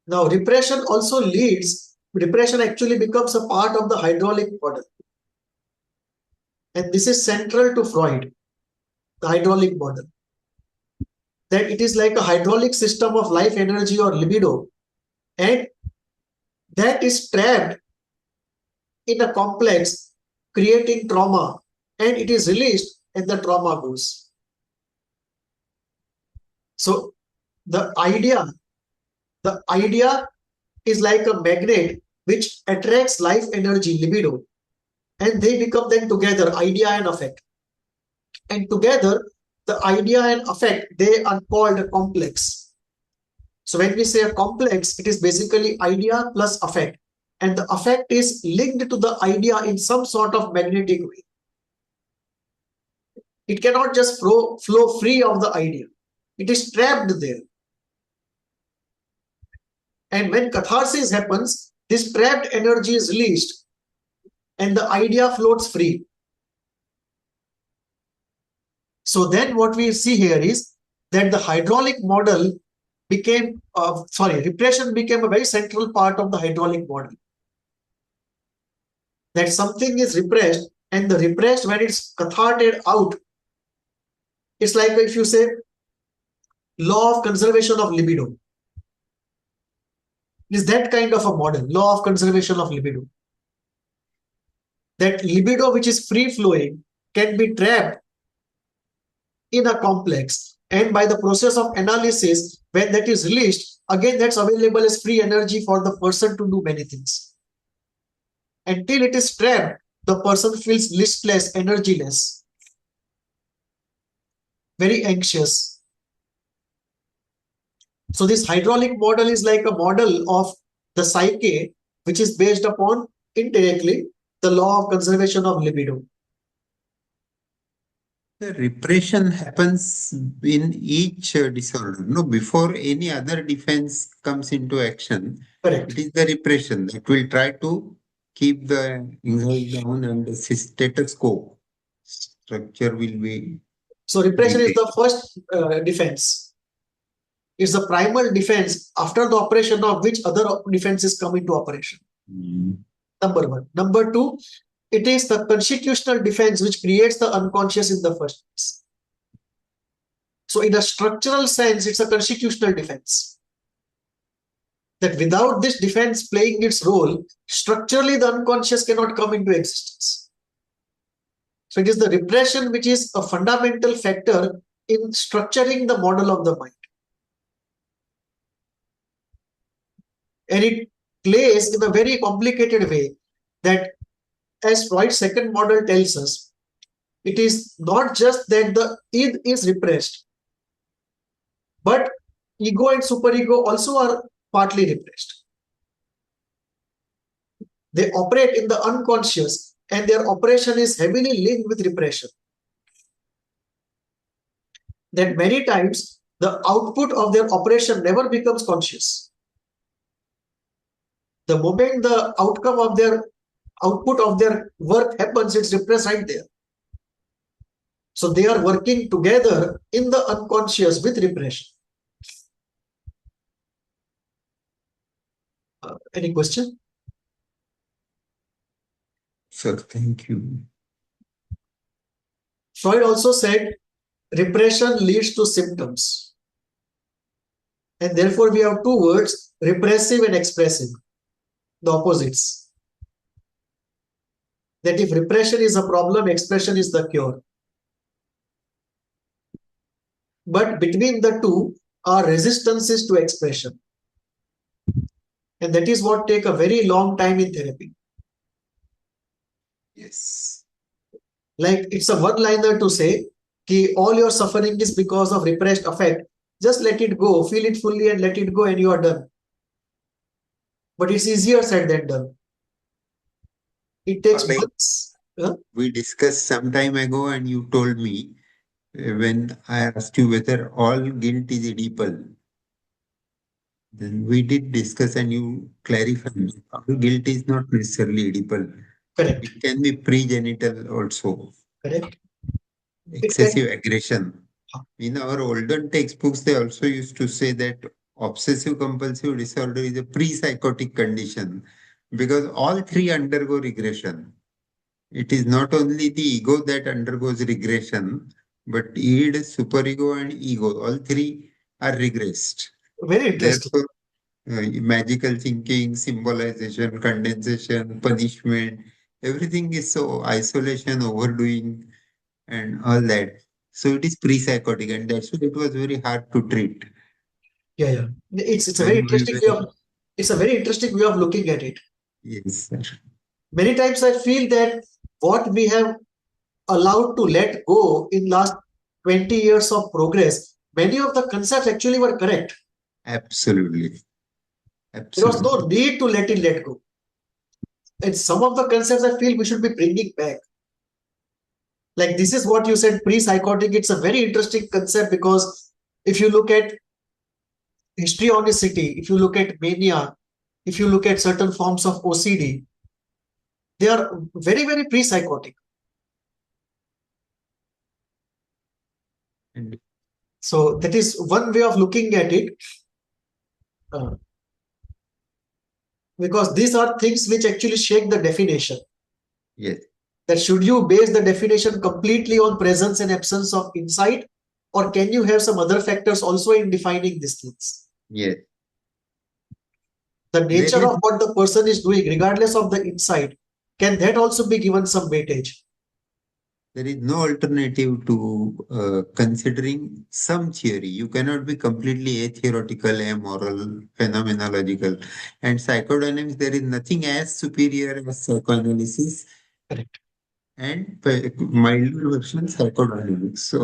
Now repression actually becomes a part of the hydraulic model. And this is central to Freud, the hydraulic model. That it is like a hydraulic system of life energy or libido, and that is trapped in a complex, creating trauma, and it is released and the trauma goes. So the idea is like a magnet which attracts life energy, libido, and they become then together idea and affect. And together, the idea and affect, they are called a complex. So when we say a complex, it is basically idea plus affect. And the affect is linked to the idea in some sort of magnetic way. It cannot just flow free of the idea. It is trapped there. And when catharsis happens, this trapped energy is released and the idea floats free. So then what we see here is that the hydraulic model became, repression became a very central part of the hydraulic model. That something is repressed, and the repressed, when it's catharted out, it's like if you say law of conservation of libido. It is that kind of a model, law of conservation of libido. That libido which is free flowing can be trapped in a complex, and by the process of analysis, when that is released, again that's available as free energy for the person to do many things. Until it is trapped, the person feels listless, energyless, very anxious. So this hydraulic model is like a model of the psyche, which is based upon, indirectly, the law of conservation of libido. The repression happens in each disorder. No, before any other defense comes into action, Correct. It is the repression that will try to keep the anxiety down and the status quo structure will be. So repression is the first defense. It's the primal defense after the operation of which other defenses come into operation. Number one. Number two, it is the constitutional defense which creates the unconscious in the first place. So in a structural sense, it's a constitutional defense. That without this defense playing its role, structurally the unconscious cannot come into existence. So it is the repression which is a fundamental factor in structuring the model of the mind. And it plays in a very complicated way that, as Freud's second model tells us, it is not just that the id is repressed, but ego and superego also are partly repressed. They operate in the unconscious, and their operation is heavily linked with repression. That many times the output of their operation never becomes conscious. The moment the outcome of their output of their work happens, it's repressed right there. So they are working together in the unconscious with repression. Any question? Sir, thank you. Freud also said repression leads to symptoms. And therefore, we have two words, repressive and expressive, the opposites. That if repression is a problem, expression is the cure. But between the two are resistances to expression. And that is what take a very long time in therapy. Yes. Like it's a one-liner to say, ki all your suffering is because of repressed affect. Just let it go, feel it fully and let it go and you are done. But it's easier said than done. It takes Like months. Huh? we discussed some time ago, and you told me when I asked you whether all guilt is edible, then we did discuss and you clarified all guilt is not necessarily edible. Correct. It can be pregenital also. Correct. Excessive aggression. In our olden textbooks, they also used to say that obsessive compulsive disorder is a pre-psychotic condition because all three undergo regression. It is not only the ego that undergoes regression, but id, superego, and ego, all three are regressed. Very interesting. Therefore, magical thinking, symbolization, condensation, punishment, everything is so isolation, overdoing, and all that. So it is pre-psychotic, and that's why it was very hard to treat. Yeah. It's a very When we interesting way were, of looking at it. yes, sir. Many times I feel that what we have allowed to let go in last 20 years of progress, many of the concepts actually were correct. Absolutely. There was no Absolutely. need to let go. And some of the concepts I feel we should be bringing back. Like this is what you said, pre-psychotic. It's a very interesting concept because if you look at histrionicity, if you look at mania, if you look at certain forms of OCD, they are very, very pre-psychotic. And So that is one way of looking at it. Because these are things which actually shake the definition. yes, That should you base the definition completely on presence and absence of insight, or can you have some other factors also in defining these things? yes. The There nature is of what the person is doing, regardless of the insight, can that also be given some weightage? there is no alternative to considering some theory. You cannot be completely atheoretical, amoral, phenomenological. And psychodynamics, there is nothing as superior as psychoanalysis Correct. and milder version psychodynamics.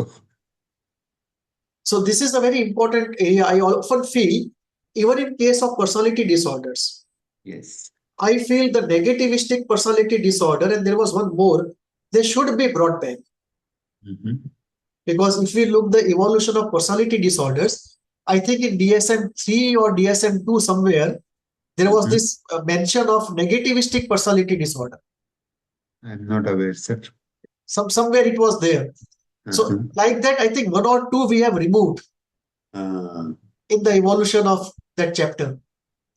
So this is a very important area. I often feel, even in case of personality disorders, yes, I feel the negativistic personality disorder, and there was one more, they should be brought back. Because if we look the evolution of personality disorders, I think in DSM-3 or DSM-2 somewhere, there was this mention of negativistic personality disorder. I'm not aware, sir. Somewhere it was there. So like that, I think one or two we have removed in the evolution of that chapter.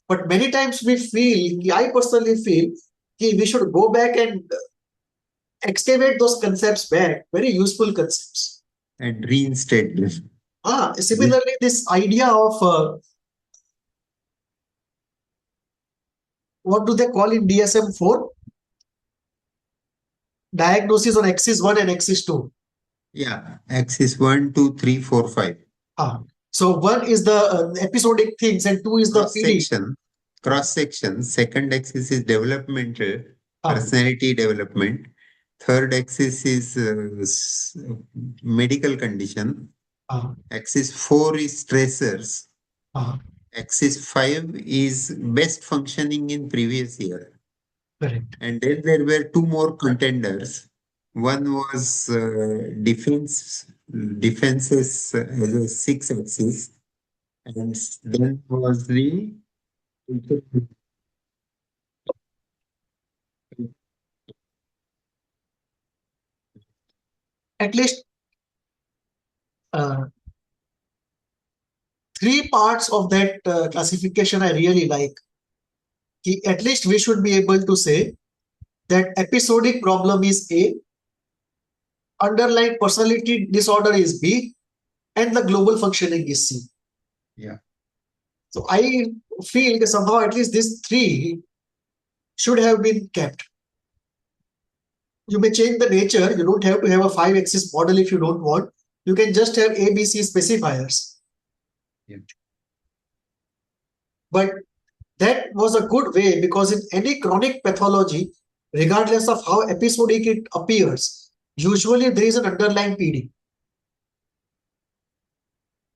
But many times we feel, I personally feel, we should go back and excavate those concepts back, very useful concepts. And reinstate this. Similarly, this idea of what do they call in DSM-4? Diagnosis on axis 1 and axis 2. Yeah, axis 1, 2, 3, 4, 5. So 1 is the episodic things and 2 is the PD. Cross section. Second axis is developmental, personality development. Third axis is medical condition. Axis 4 is stressors. Axis 5 is best functioning in previous year. Correct. And then there were two more contenders. One was defenses as a 6 axis, and then was the At least 3 parts of that classification I really like. At least we should be able to say that episodic problem is A, underlying personality disorder is B, and the global functioning is C. Yeah. So I feel that somehow at least these three should have been kept. You may change the nature. You don't have to have a 5-axis model if you don't want. You can just have ABC specifiers. Yeah. But that was a good way, because in any chronic pathology, regardless of how episodic it appears, usually there is an underlying PD.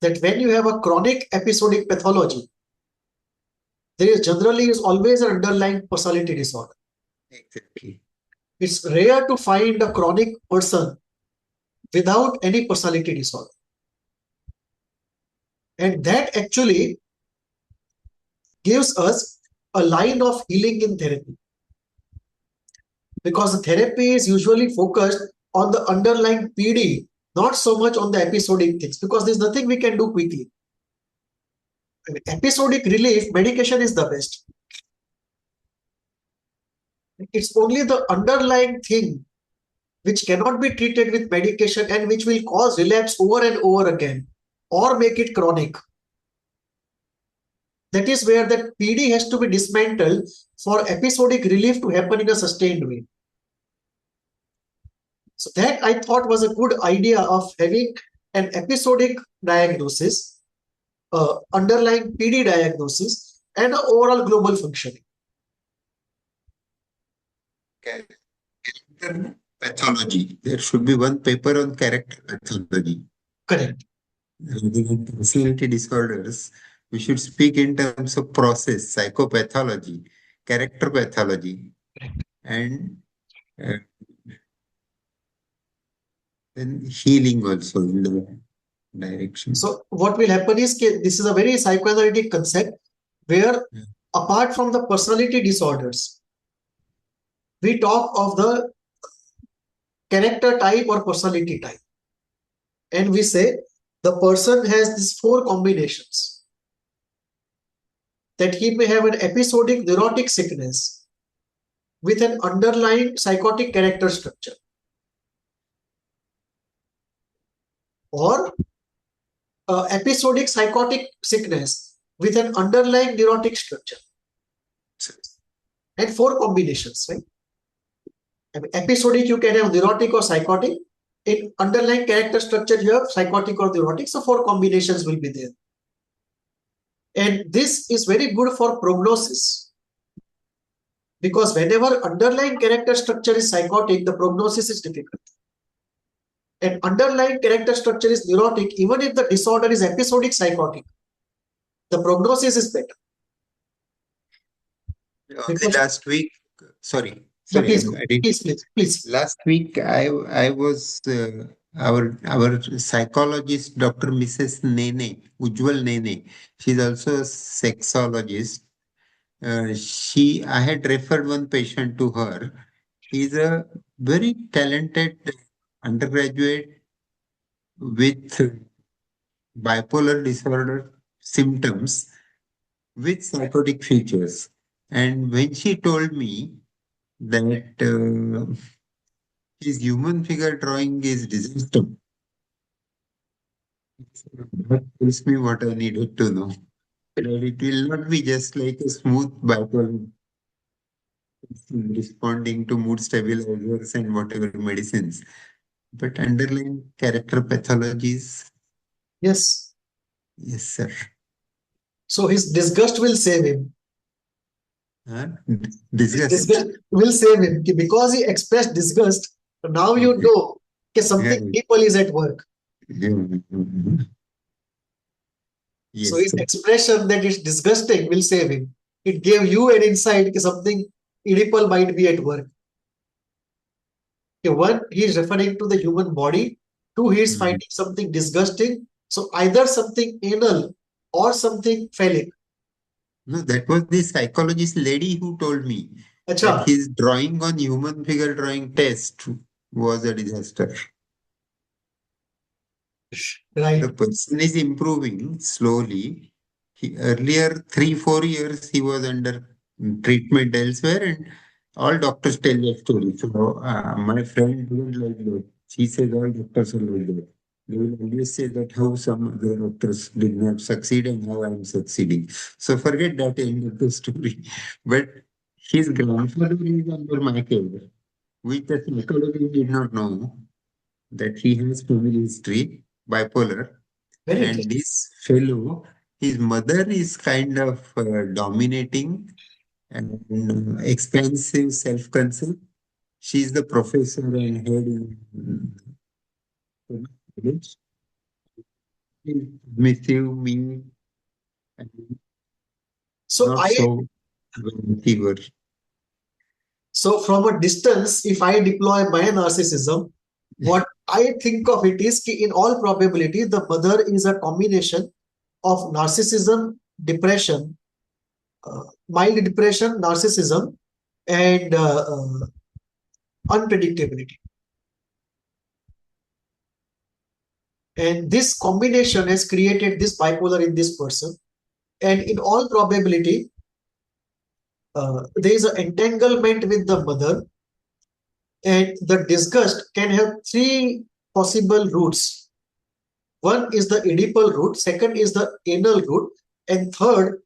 That when you have a chronic episodic pathology, there is generally always an underlying personality disorder. Exactly. It's rare to find a chronic person without any personality disorder. And that actually gives us a line of healing in therapy. Because the therapy is usually focused on the underlying PD, not so much on the episodic things, because there's nothing we can do quickly. I mean, episodic relief, medication is the best. It's only the underlying thing which cannot be treated with medication and which will cause relapse over and over again or make it chronic. That is where that PD has to be dismantled for episodic relief to happen in a sustained way. So that I thought was a good idea of having an episodic diagnosis, underlying PD diagnosis, and an overall global functioning. Character pathology. There should be one paper on character pathology. Correct. Regarding personality disorders, we should speak in terms of process, psychopathology, character pathology, and uh, then healing also in the direction. So what will happen is this is a very psychoanalytic concept where apart from the personality disorders, we talk of the character type or personality type. And we say the person has these 4 combinations. That he may have an episodic neurotic sickness with an underlying psychotic character structure, or episodic psychotic sickness with an underlying neurotic structure. And 4 combinations, right? I mean, episodic you can have neurotic or psychotic. In underlying character structure you have psychotic or neurotic. So 4 combinations will be there. And this is very good for prognosis. Because whenever underlying character structure is psychotic, the prognosis is difficult. And underlying character structure is neurotic, even if the disorder is episodic psychotic, the prognosis is better. Last week, sorry, please. Last week, I was our psychologist, Dr. Mrs. Nene, Ujjwal Nene. She's also a sexologist. I had referred one patient to her. He's a very talented undergraduate with bipolar disorder symptoms with psychotic features. And when she told me that his human figure drawing is disaster, that tells me what I needed to know. That it will not be just like a smooth bipolar responding to mood stabilizers and whatever medicines, but underlying character pathologies. Yes. Yes, sir. So his disgust will save him. Huh? His disgust will save him because he expressed disgust. Now you know that something people is at work. Yes, so his expression that is disgusting will save him. It gave you an insight that something Oedipal might be at work. Okay, 1, he is referring to the human body. 2, he is finding something disgusting. So either something anal or something phallic. No, that was the psychologist lady who told me that his drawing on human figure drawing test was a disaster. Right. The person is improving slowly. Earlier 3-4 years he was under treatment elsewhere, and all doctors tell that story. So my friend didn't like that. She says all doctors are like that. They will always say that how some other doctors did not succeed and how I am succeeding. So forget that end of the story. But his grandfather is under my care, which the psychologist did not know that he has family history, bipolar. Very And interesting. this fellow, his mother is kind of dominating and expansive self-concept. She's the professor and head in college. She's dismissive, mean, and So not I so fever. so from a distance, if I deploy my narcissism, what I think of it is ki in all probability, the mother is a combination of narcissism, depression, mild depression, narcissism, and unpredictability. And this combination has created this bipolar in this person. And in all probability, there is an entanglement with the mother, and the disgust can have three possible roots. One is the Oedipal root, second is the anal root, and third,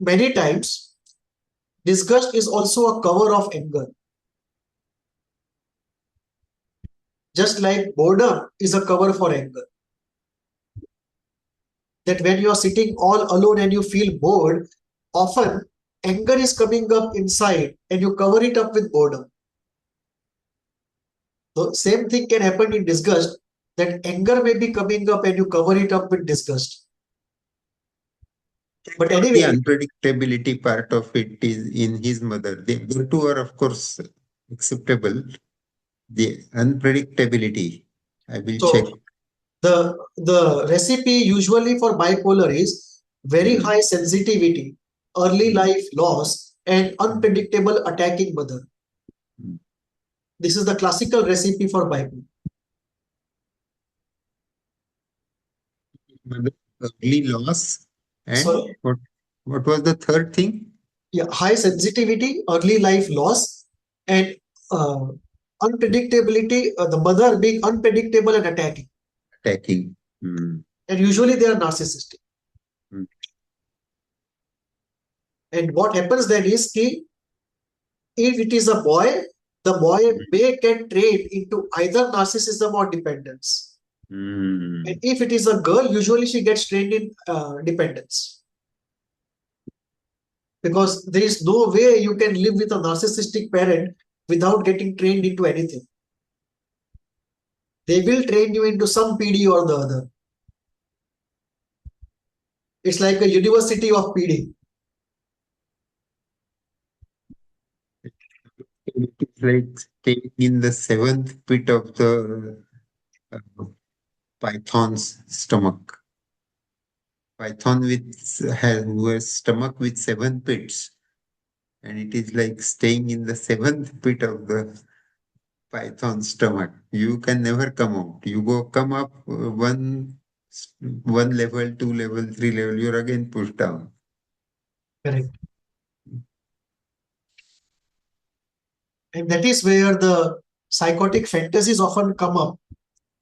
many times, disgust is also a cover of anger. Just like boredom is a cover for anger. That when you are sitting all alone and you feel bored, often anger is coming up inside and you cover it up with boredom. The same thing can happen in disgust, that anger may be coming up and you cover it up with disgust. But The anyway, unpredictability part of it is in his mother. The two are, of course, acceptable. The unpredictability, I will check. so the recipe usually for bipolar is very Mm, high sensitivity, early mm, life loss, and mm, unpredictable attacking mother. mm. This is the classical recipe for bipolar. Mother, early loss, and So what was the third thing? yeah, high sensitivity, early life loss, and uh, unpredictability, the mother being unpredictable and attacking. Attacking. Mm, And usually they are narcissistic. mm, And what happens then is ki, if it is a boy, the boy may get trained into either narcissism or dependence. And mm. if it is a girl, usually she gets trained in dependence. Because there is no way you can live with a narcissistic parent without getting trained into anything. They will train you into some PD or the other. It's like a university of PD. It is like staying in the seventh pit of the uh, python's stomach. Python who has stomach with seven pits, and it is like staying in the seventh pit of the python stomach. You can never come out. You come up one level, two level, three level, you're again pushed down. Correct. And that is where the psychotic fantasies often come up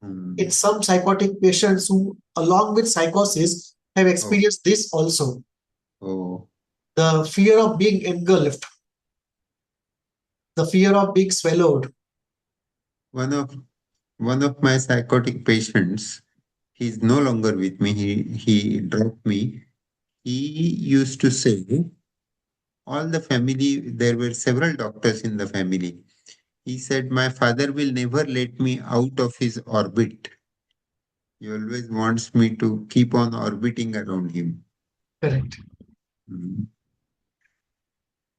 in Hmm. some psychotic patients who, along with psychosis, have Oh, experienced this also. oh. The fear of being engulfed, the fear of being swallowed. One of one of my psychotic patients, he's no longer with me. He dropped me. He used to say, all the family, there were several doctors in the family. He said, my father will never let me out of his orbit. He always wants me to keep on orbiting around him. Correct. Mm.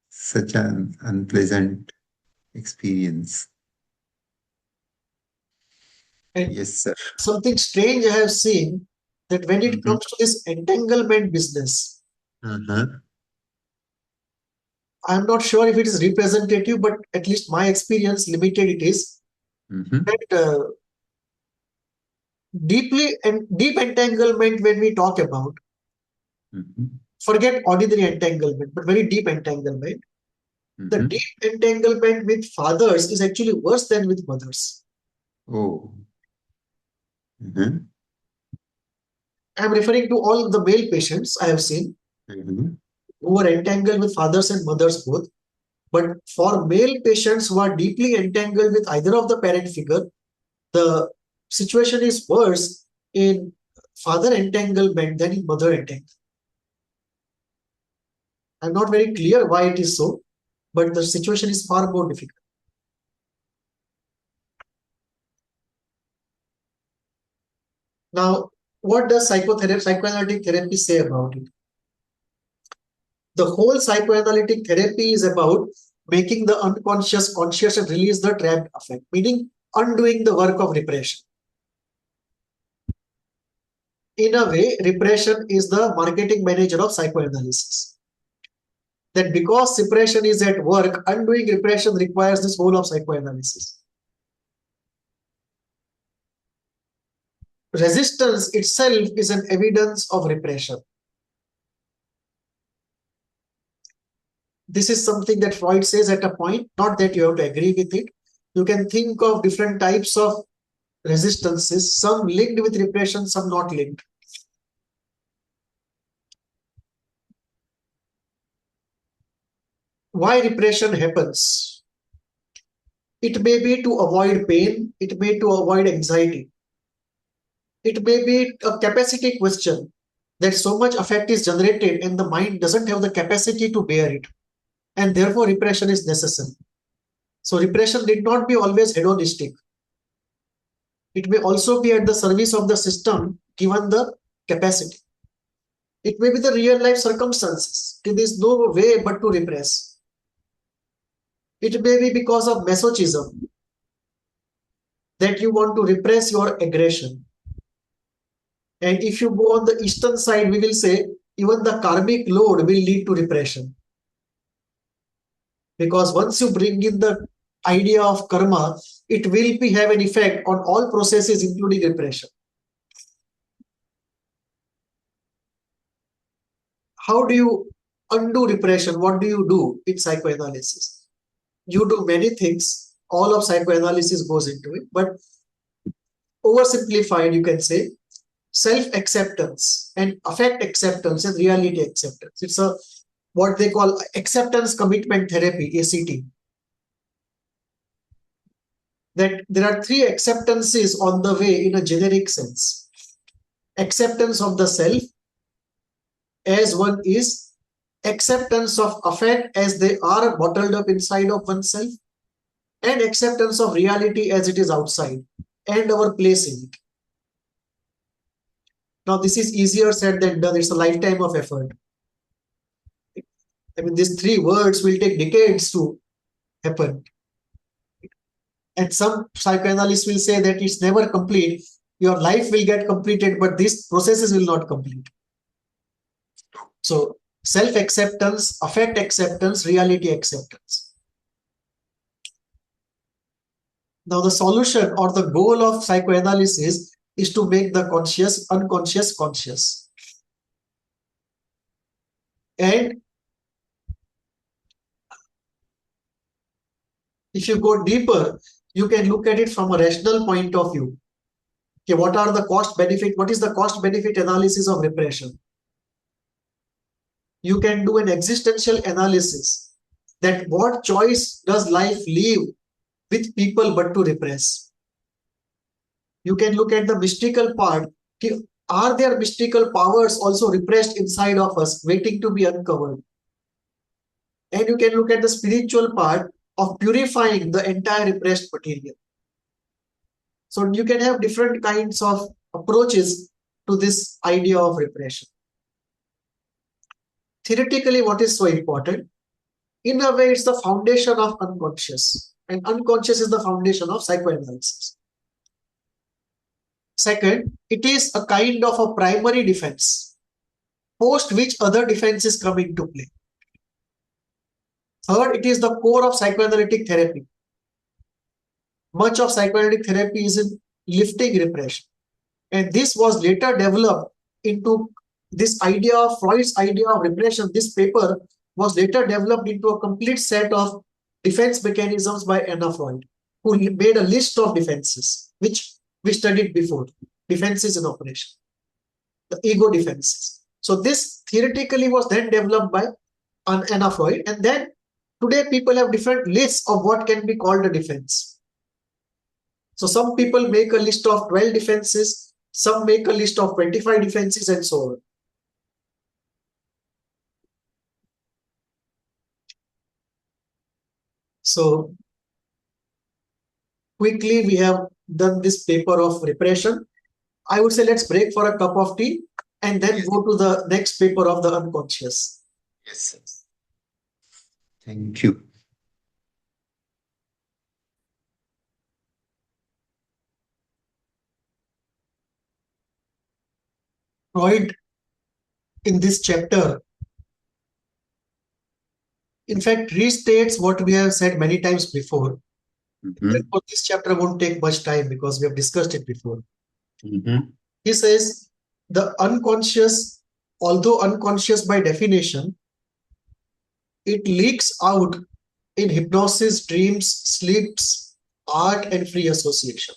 Such an unpleasant experience. And Yes, sir. something strange I have seen, that when it Mhm. comes to this entanglement business, Uh-huh. I'm not sure if it is representative, but at least my experience, limited it is, Mhm. that deep entanglement when we talk about, Mhm. Forget ordinary entanglement, but very deep entanglement. The deep entanglement with fathers is actually worse than with mothers. Oh. I'm referring to all the male patients I have seen who are entangled with fathers and mothers both. But for male patients who are deeply entangled with either of the parent figure, the situation is worse in father entanglement than in mother entanglement. I'm not very clear why it is so, but the situation is far more difficult. Now, what does psychoanalytic therapy say about it? The whole psychoanalytic therapy is about making the unconscious conscious and release the trapped affect, meaning undoing the work of repression. In a way, repression is the marketing manager of psychoanalysis. That because repression is at work, undoing repression requires this whole of psychoanalysis. Resistance itself is an evidence of repression. This is something that Freud says at a point, not that you have to agree with it. You can think of different types of resistances, some linked with repression, some not linked. Why repression happens? It may be to avoid pain, it may be to avoid anxiety. It may be a capacity question that so much affect is generated and the mind doesn't have the capacity to bear it. And therefore repression is necessary. So repression need not be always hedonistic. It may also be at the service of the system given the capacity. It may be the real life circumstances. There is no way but to repress. It may be because of masochism that you want to repress your aggression. And if you go on the eastern side, we will say even the karmic load will lead to repression. Because once you bring in the idea of karma, it will have an effect on all processes, including repression. How do you undo repression? What do you do in psychoanalysis? You do many things. All of psychoanalysis goes into it. But oversimplified, you can say self-acceptance and affect acceptance and reality acceptance. It's a what they call acceptance commitment therapy, ACT. That there are three acceptances on the way in a generic sense. Acceptance of the self as one is, acceptance of affect as they are bottled up inside of oneself, and acceptance of reality as it is outside and our place in it. Now, this is easier said than done. It's a lifetime of effort. I mean, these three words will take decades to happen. And some psychoanalysts will say that it's never complete. Your life will get completed, but these processes will not complete. So, self-acceptance, affect acceptance, reality acceptance. Now, the solution or the goal of psychoanalysis is to make the conscious, unconscious, conscious. And if you go deeper, you can look at it from a rational point of view. Okay, what are the cost benefit? What is the cost benefit analysis of repression? You can do an existential analysis that what choice does life leave with people but to repress? You can look at the mystical part. Are there mystical powers also repressed inside of us waiting to be uncovered? And you can look at the spiritual part of purifying the entire repressed material. So you can have different kinds of approaches to this idea of repression. Theoretically, what is so important? In a way, it's the foundation of unconscious. And unconscious is the foundation of psychoanalysis. Second, it is a kind of a primary defense, post which other defenses come into play. Third, it is the core of psychoanalytic therapy. Much of psychoanalytic therapy is in lifting repression. And this was later developed into this idea of Freud's idea of repression, this paper was later developed into a complete set of defense mechanisms by Anna Freud, who made a list of defenses, which we studied before, defenses in operation, the ego defenses. So this theoretically was then developed by Anna Freud, and then today people have different lists of what can be called a defense. So some people make a list of 12 defenses, some make a list of 25 defenses, and so on. So quickly, we have done this paper of repression. I would say let's break for a cup of tea and then go to the next paper of the unconscious. Yes, sir. Thank you. Freud, in this chapter, in fact, restates what we have said many times before. Therefore, this chapter won't take much time because we have discussed it before. He says the unconscious, although unconscious by definition, it leaks out in hypnosis, dreams, sleeps, art, and free association.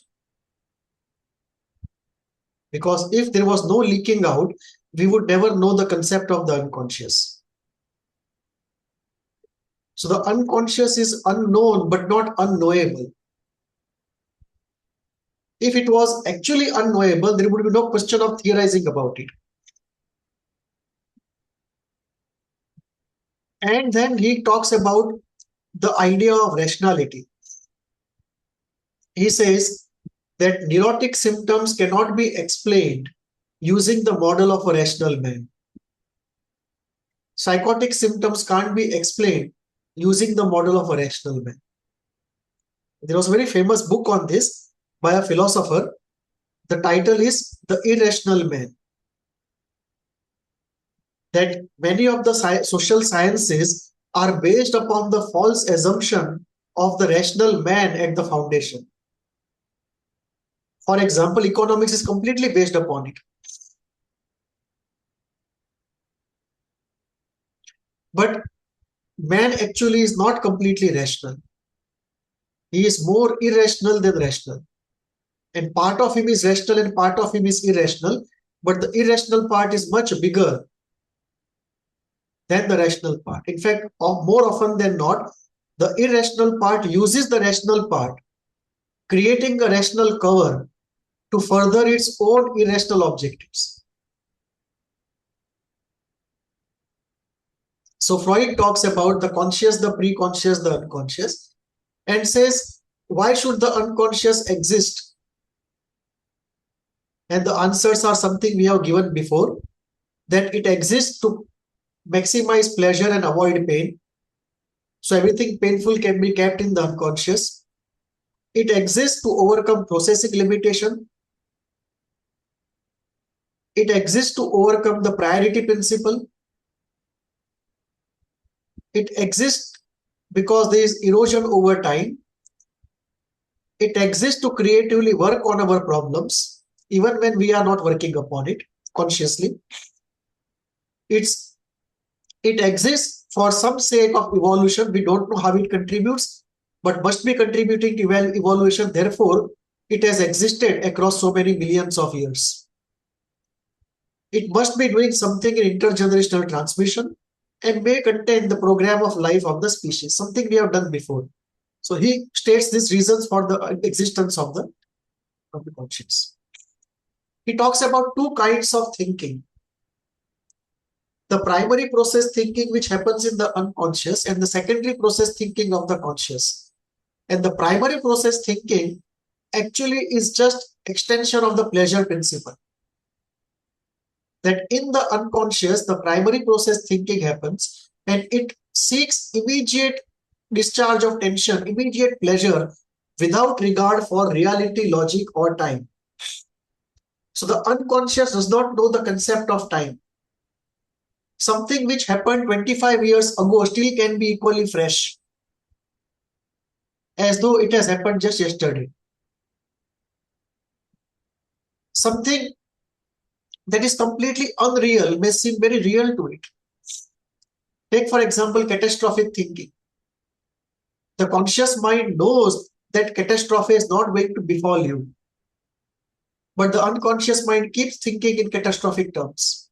Because if there was no leaking out, we would never know the concept of the unconscious. So the unconscious is unknown but not unknowable. If it was actually unknowable, there would be no question of theorizing about it. And then he talks about the idea of rationality. He says that neurotic symptoms cannot be explained using the model of a rational man. Psychotic symptoms can't be explained using the model of a rational man. There was a very famous book on this by a philosopher. The title is The Irrational Man. That many of the social sciences are based upon the false assumption of the rational man at the foundation. For example, economics is completely based upon it. But man actually is not completely rational. He is more irrational than rational. And part of him is rational and part of him is irrational. But the irrational part is much bigger than the rational part. In fact, more often than not, the irrational part uses the rational part, creating a rational cover to further its own irrational objectives. So Freud talks about the conscious, the pre-conscious, the unconscious, and says, why should the unconscious exist? And the answers are something we have given before, that it exists to maximize pleasure and avoid pain. So everything painful can be kept in the unconscious. It exists to overcome processing limitation. It exists to overcome the priority principle. It exists because there is erosion over time. It exists to creatively work on our problems, even when we are not working upon it consciously. It exists for some sake of evolution. We don't know how it contributes, but must be contributing to evolution. Therefore, it has existed across so many millions of years. It must be doing something in intergenerational transmission and may contain the program of life of the species, something we have done before. So he states these reasons for the existence of the conscience. He talks about two kinds of thinking. The primary process thinking, which happens in the unconscious, and the secondary process thinking of the conscious. And the primary process thinking actually is just extension of the pleasure principle. That in the unconscious, the primary process thinking happens and it seeks immediate discharge of tension, immediate pleasure without regard for reality, logic, or time. So the unconscious does not know the concept of time. Something which happened 25 years ago still can be equally fresh, as though it has happened just yesterday. Something that is completely unreal may seem very real to it. Take, for example, catastrophic thinking. The conscious mind knows that catastrophe is not going to befall you, but the unconscious mind keeps thinking in catastrophic terms.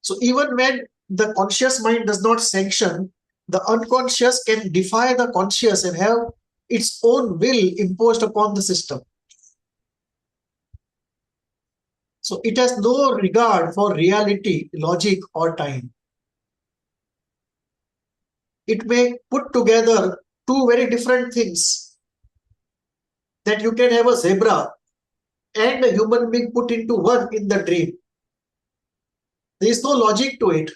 So even when the conscious mind does not sanction, the unconscious can defy the conscious and have its own will imposed upon the system. So it has no regard for reality, logic, or time. It may put together two very different things, that you can have a zebra and a human being put into one in the dream. There is no logic to it,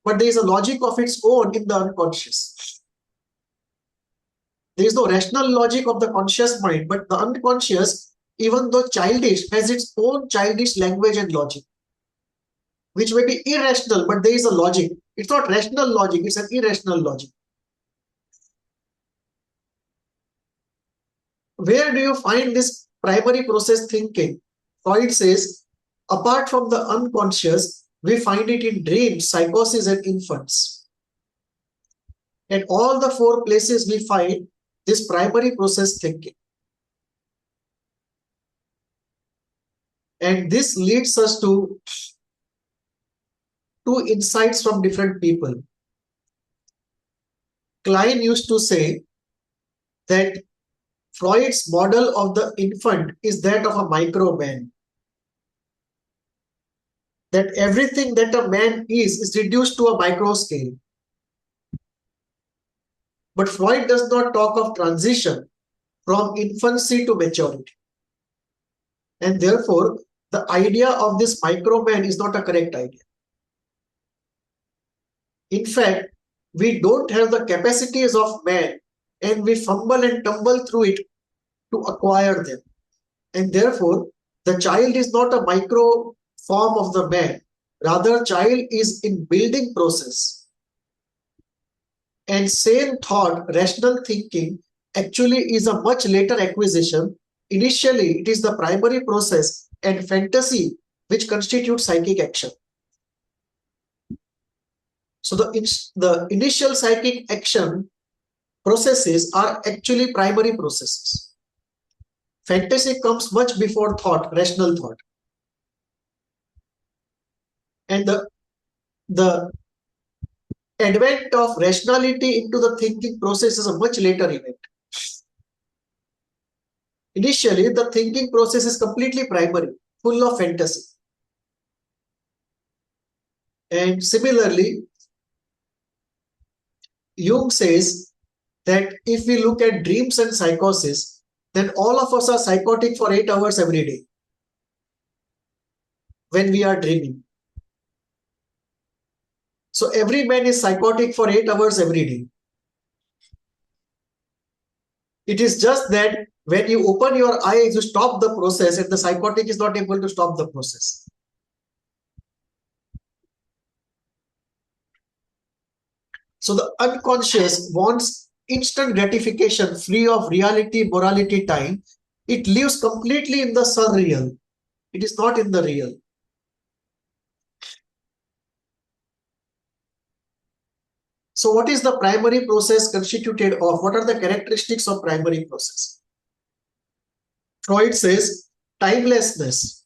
but there is a logic of its own in the unconscious. There is no rational logic of the conscious mind, but the unconscious, even though childish, has its own childish language and logic, which may be irrational, but there is a logic. It's not rational logic, it's an irrational logic. Where do you find this primary process thinking? Freud says, apart from the unconscious, we find it in dreams, psychosis, and infants. At all the four places we find this primary process thinking. And this leads us to two insights from different people. Klein used to say that Freud's model of the infant is that of a micro man. That everything that a man is reduced to a micro scale. But Freud does not talk of transition from infancy to maturity. And therefore, the idea of this micro man is not a correct idea. In fact, we don't have the capacities of man, and we fumble and tumble through it to acquire them. And therefore, the child is not a micro form of the man. Rather, child is in building process. And sane thought, rational thinking, actually is a much later acquisition. Initially, it is the primary process and fantasy which constitute psychic action. So the initial psychic action processes are actually primary processes. Fantasy comes much before thought, rational thought. And the advent of rationality into the thinking process is a much later event. Initially, the thinking process is completely primary, full of fantasy. And similarly, Jung says that if we look at dreams and psychosis, then all of us are psychotic for 8 hours every day when we are dreaming. So every man is psychotic for 8 hours every day. It is just that when you open your eyes, you stop the process, and the psychotic is not able to stop the process. So the unconscious wants instant gratification, free of reality, morality, time. It lives completely in the surreal. It is not in the real. So what is the primary process constituted of? What are the characteristics of primary process? Freud says timelessness.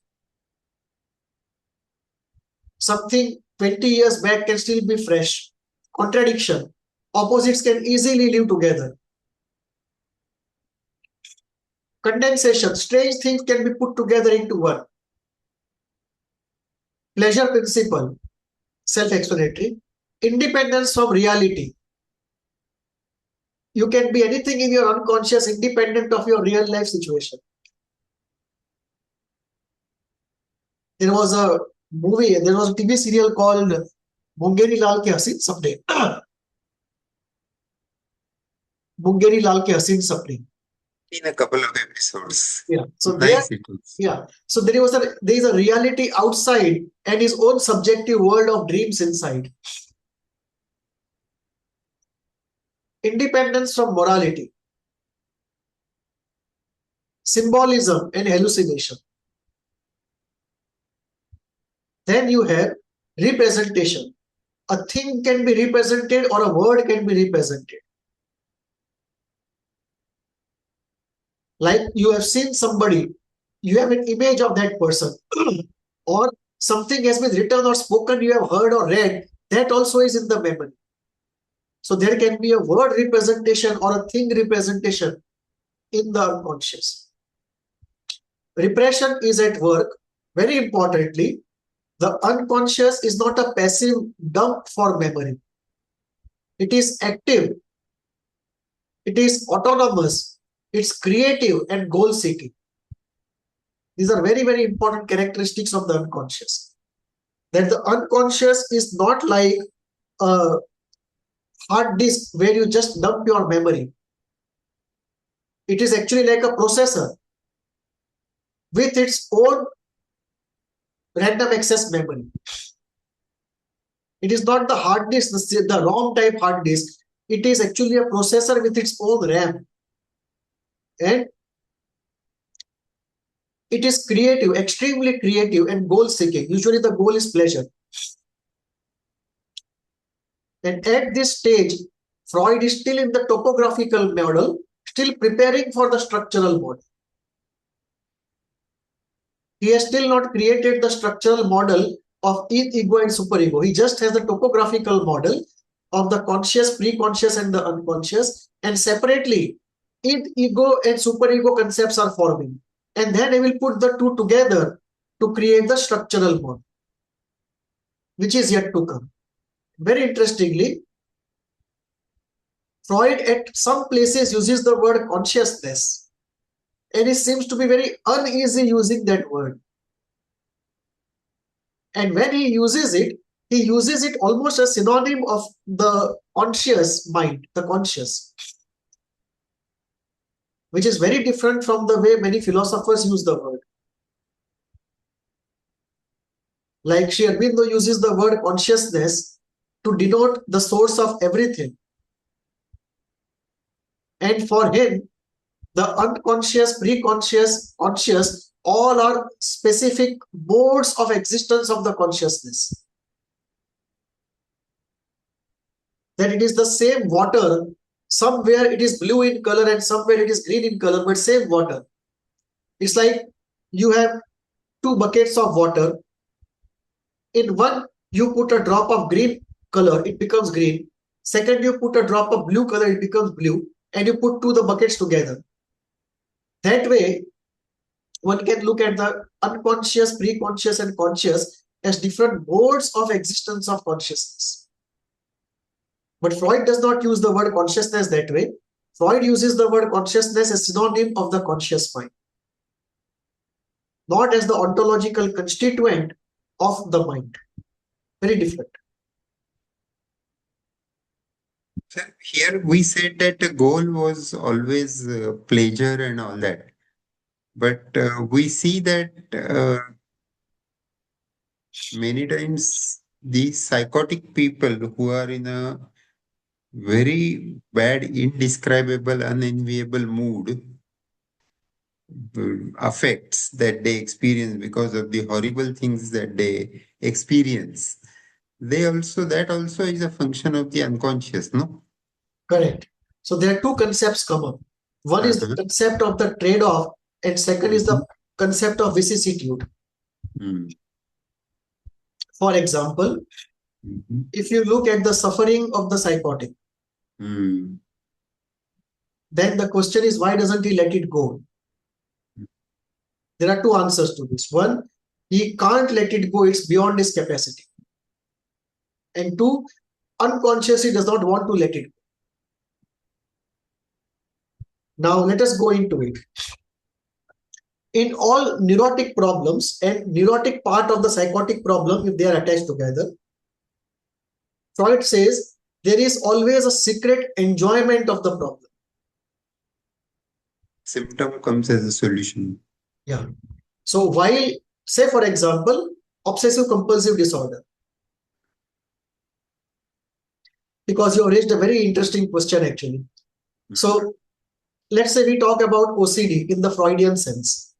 Something 20 years back can still be fresh. Contradiction. Opposites can easily live together. Condensation. Strange things can be put together into one. Pleasure principle. Self-explanatory. Independence from reality. You can be anything in your unconscious independent of your real life situation. There was a movie, there was a TV serial called Mungeri Lal Ke Haseen Sapne. Mungeri Lal Ke Haseen Sapne. In a couple of episodes. Yeah. So nice there, yeah. So there is a reality outside and his own subjective world of dreams inside. Independence from morality. Symbolism and hallucination. Then you have representation. A thing can be represented or a word can be represented. Like you have seen somebody, you have an image of that person, or something has been written or spoken, you have heard or read, that also is in the memory. So there can be a word representation or a thing representation in the unconscious. Repression is at work. Very importantly, the unconscious is not a passive dump for memory. It is active. It is autonomous. It's creative and goal-seeking. These are very, very important characteristics of the unconscious. That the unconscious is not like a hard disk where you just dump your memory. It is actually like a processor with its own random access memory. It is not the hard disk, the ROM type hard disk. It is actually a processor with its own RAM. And it is creative, extremely creative and goal-seeking. Usually the goal is pleasure. And at this stage, Freud is still in the topographical model, still preparing for the structural model. He has still not created the structural model of ego and superego. He just has the topographical model of the conscious, pre-conscious, and the unconscious. And separately, ego and superego concepts are forming. And then he will put the two together to create the structural model, which is yet to come. Very interestingly, Freud at some places uses the word consciousness, and he seems to be very uneasy using that word. And when he uses it almost as synonym of the conscious mind, the conscious, which is very different from the way many philosophers use the word. Like Sri Aurobindo uses the word consciousness to denote the source of everything. And for him, the unconscious, pre-conscious, conscious, all are specific modes of existence of the consciousness. That it is the same water, somewhere it is blue in color and somewhere it is green in color, but same water. It's like you have two buckets of water. In one, you put a drop of green color, it becomes green. Second, you put a drop of blue color, it becomes blue. And you put the buckets together. That way, one can look at the unconscious, pre-conscious, and conscious as different modes of existence of consciousness. But Freud does not use the word consciousness that way. Freud uses the word consciousness as synonym of the conscious mind, not as the ontological constituent of the mind. Very different. Here we said that the goal was always pleasure and all that. But we see that many times these psychotic people who are in a very bad, indescribable, unenviable mood, affects that they experience because of the horrible things that they experience. That also is a function of the unconscious, no? Correct. So there are two concepts come up. One is the concept of the trade-off, and second is the concept of vicissitude. For example, if you look at the suffering of the psychotic, then the question is, why doesn't he let it go? There are two answers to this. One, he can't let it go, it's beyond his capacity. And two, unconsciously does not want to let it go. Now let us go into it. In all neurotic problems and neurotic part of the psychotic problem, if they are attached together, Freud says there is always a secret enjoyment of the problem. Symptom comes as a solution. Yeah. So while, say for example, obsessive compulsive disorder, because you raised a very interesting question actually. So let's say we talk about OCD in the Freudian sense.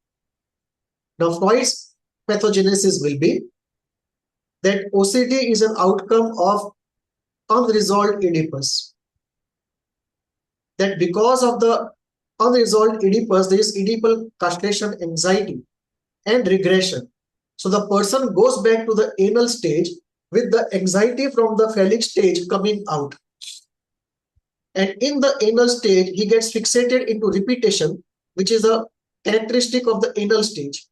Now Freud's pathogenesis will be that OCD is an outcome of unresolved Oedipus. That because of the unresolved Oedipus, there is Oedipal castration anxiety and regression. So the person goes back to the anal stage with the anxiety from the phallic stage coming out. And in the anal stage, he gets fixated into repetition, which is a characteristic of the anal stage,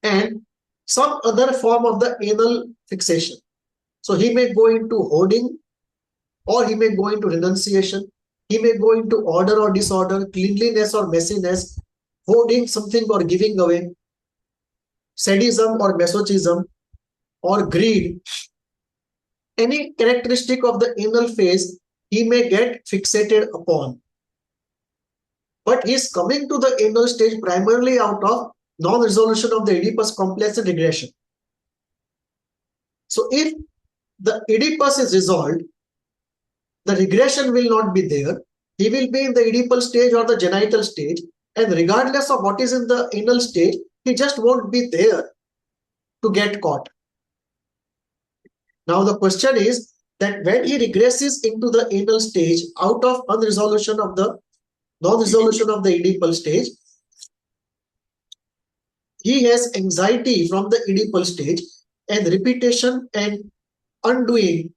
and some other form of the anal fixation. So he may go into hoarding, or he may go into renunciation. He may go into order or disorder, cleanliness or messiness, hoarding something or giving away, sadism or masochism, or greed. Any characteristic of the anal phase, he may get fixated upon. But he is coming to the anal stage primarily out of non-resolution of the Oedipus complex and regression. So if the Oedipus is resolved, the regression will not be there. He will be in the Oedipal stage or the genital stage, and regardless of what is in the anal stage, he just won't be there to get caught. Now the question is that when he regresses into the anal stage out of non-resolution of the Oedipal stage, he has anxiety from the Oedipal stage and repetition and undoing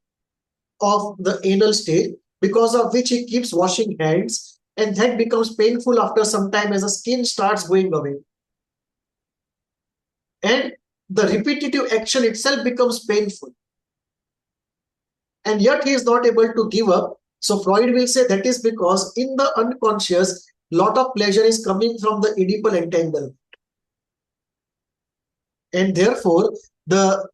of the anal stage, because of which he keeps washing hands, and that becomes painful after some time as the skin starts going away. And the repetitive action itself becomes painful. And yet he is not able to give up. So Freud will say that is because in the unconscious, lot of pleasure is coming from the Oedipal entanglement. And therefore, the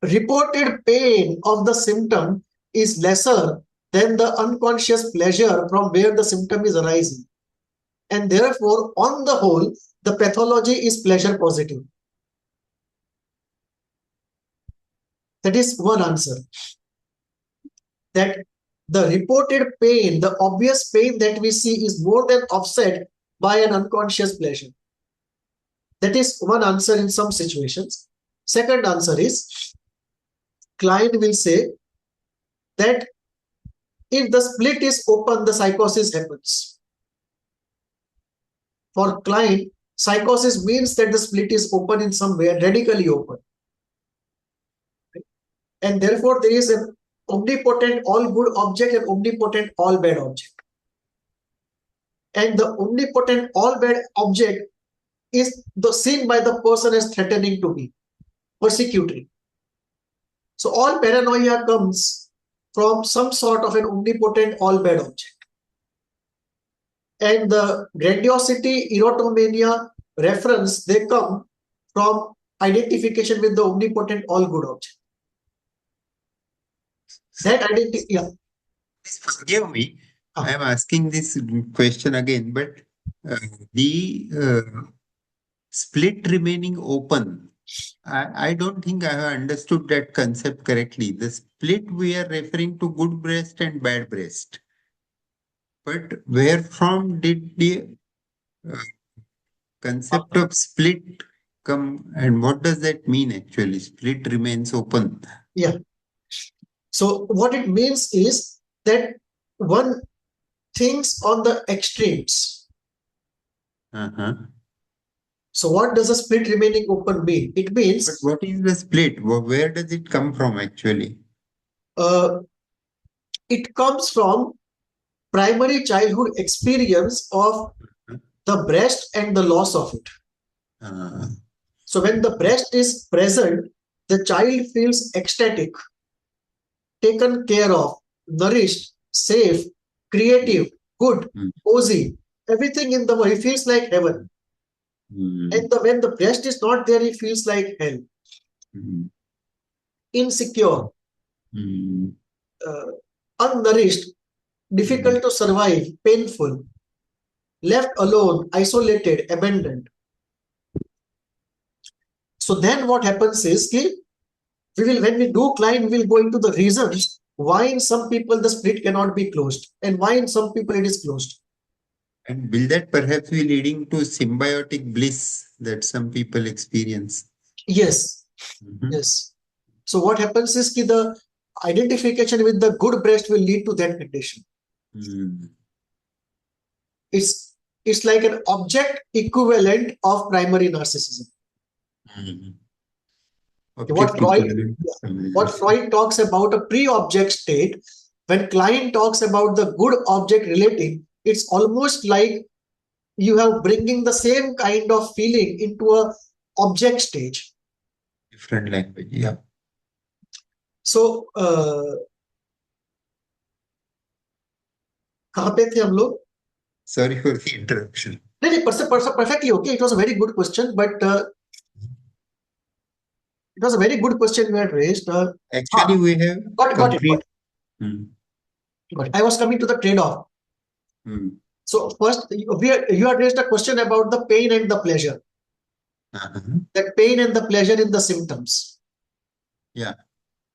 reported pain of the symptom is lesser than the unconscious pleasure from where the symptom is arising. And therefore, on the whole, the pathology is pleasure positive. That is one answer. That the reported pain, the obvious pain that we see, is more than offset by an unconscious pleasure. That is one answer in some situations. Second answer is, Klein will say that if the split is open, the psychosis happens. For Klein, psychosis means that the split is open in some way, radically open. And therefore, there is an omnipotent all good object and omnipotent all bad object. And the omnipotent all bad object is seen by the person as threatening to be, persecutory. So all paranoia comes from some sort of an omnipotent all bad object. And the grandiosity, erotomania reference, they come from identification with the omnipotent all good object. That identity, yeah. Please forgive me. I am asking this question again, but the split remaining open, I don't think I have understood that concept correctly. The split, we are referring to good breast and bad breast. But where from did the concept of split come, and what does that mean actually? Split remains open. Yeah. So what it means is that one thinks on the extremes. So what does a split remaining open mean? It means... But what is the split? Where does it come from actually? It comes from primary childhood experience of the breast and the loss of it. So when the breast is present, the child feels ecstatic, taken care of, nourished, safe, creative, good, cozy, everything in the world. He feels like heaven. And when the breast is not there, he feels like hell. Insecure, unnourished, difficult to survive, painful, left alone, isolated, abandoned. So then what happens is, when we do Klein, we will go into the reasons why in some people the split cannot be closed and why in some people it is closed. And will that perhaps be leading to symbiotic bliss that some people experience? Yes. Yes. So what happens is that the identification with the good breast will lead to that condition. It's like an object equivalent of primary narcissism. What Freud talks about a pre-object state, when Klein talks about the good object relating, it's almost like you have bringing the same kind of feeling into a object stage. Different language, yeah. So कहाँ पे थे हम लोग? Sorry for the interruption. No, perfectly okay. It was a very good question, but it was a very good question you had raised. Actually, we have got it. I was coming to the trade-off. So first, you had raised a question about the pain and the pleasure. The pain and the pleasure in the symptoms. Yeah.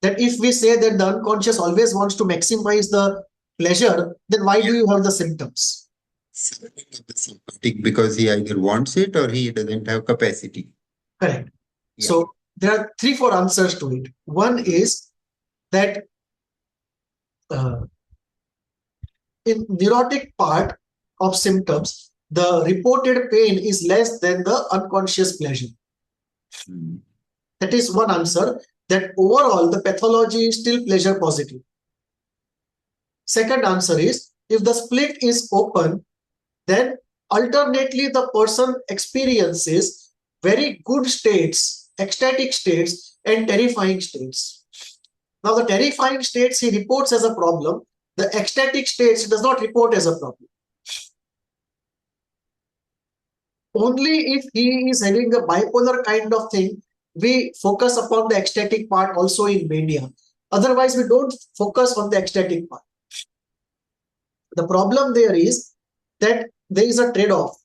That if we say that the unconscious always wants to maximize the pleasure, then why do you have the symptoms? Because he either wants it or he doesn't have capacity. Correct. Yeah. So there are 3-4 answers to it. One is that in neurotic part of symptoms, the reported pain is less than the unconscious pleasure. That is one answer, that overall the pathology is still pleasure positive. Second answer is, if the split is open, then alternately the person experiences very good states, ecstatic states, and terrifying states. Now the terrifying states he reports as a problem, the ecstatic states he does not report as a problem. Only if he is having a bipolar kind of thing, we focus upon the ecstatic part also in mania. Otherwise, we don't focus on the ecstatic part. The problem there is that there is a trade-off.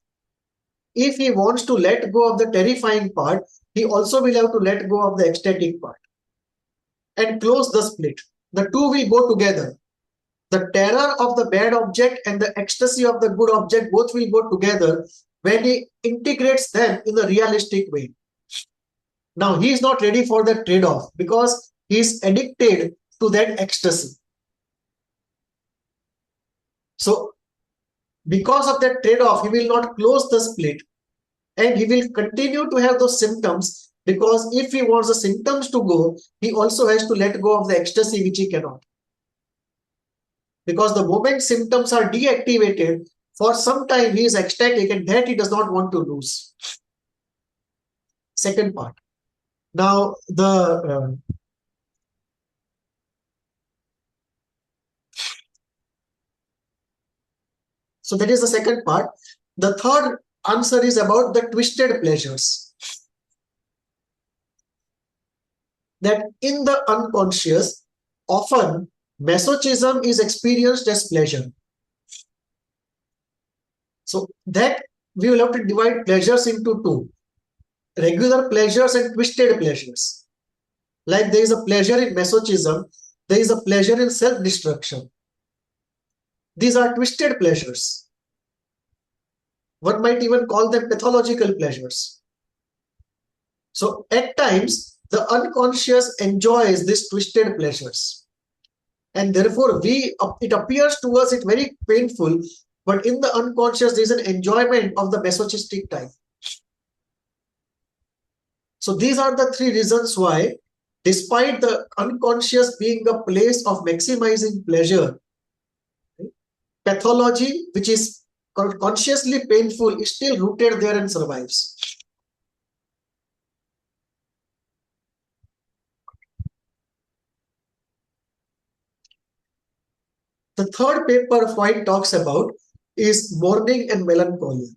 If he wants to let go of the terrifying part, he also will have to let go of the ecstatic part and close the split. The two will go together. The terror of the bad object and the ecstasy of the good object both will go together when he integrates them in a realistic way. Now, he is not ready for that trade-off because he is addicted to that ecstasy. So, because of that trade-off, he will not close the split and he will continue to have those symptoms, because if he wants the symptoms to go, he also has to let go of the ecstasy, which he cannot. Because the moment symptoms are deactivated, for some time he is ecstatic, and that he does not want to lose. Second part. Now, so that is the second part. The third answer is about the twisted pleasures. That in the unconscious, often masochism is experienced as pleasure. So that we will have to divide pleasures into two: regular pleasures and twisted pleasures. Like there is a pleasure in masochism, there is a pleasure in self-destruction. These are twisted pleasures. One might even call them pathological pleasures. So at times, the unconscious enjoys these twisted pleasures. And therefore, it appears to us it's very painful, but in the unconscious, there is an enjoyment of the masochistic type. So these are the 3 reasons why, despite the unconscious being a place of maximizing pleasure, pathology, which is consciously painful, is still rooted there and survives. The third paper Freud talks about is mourning and melancholia.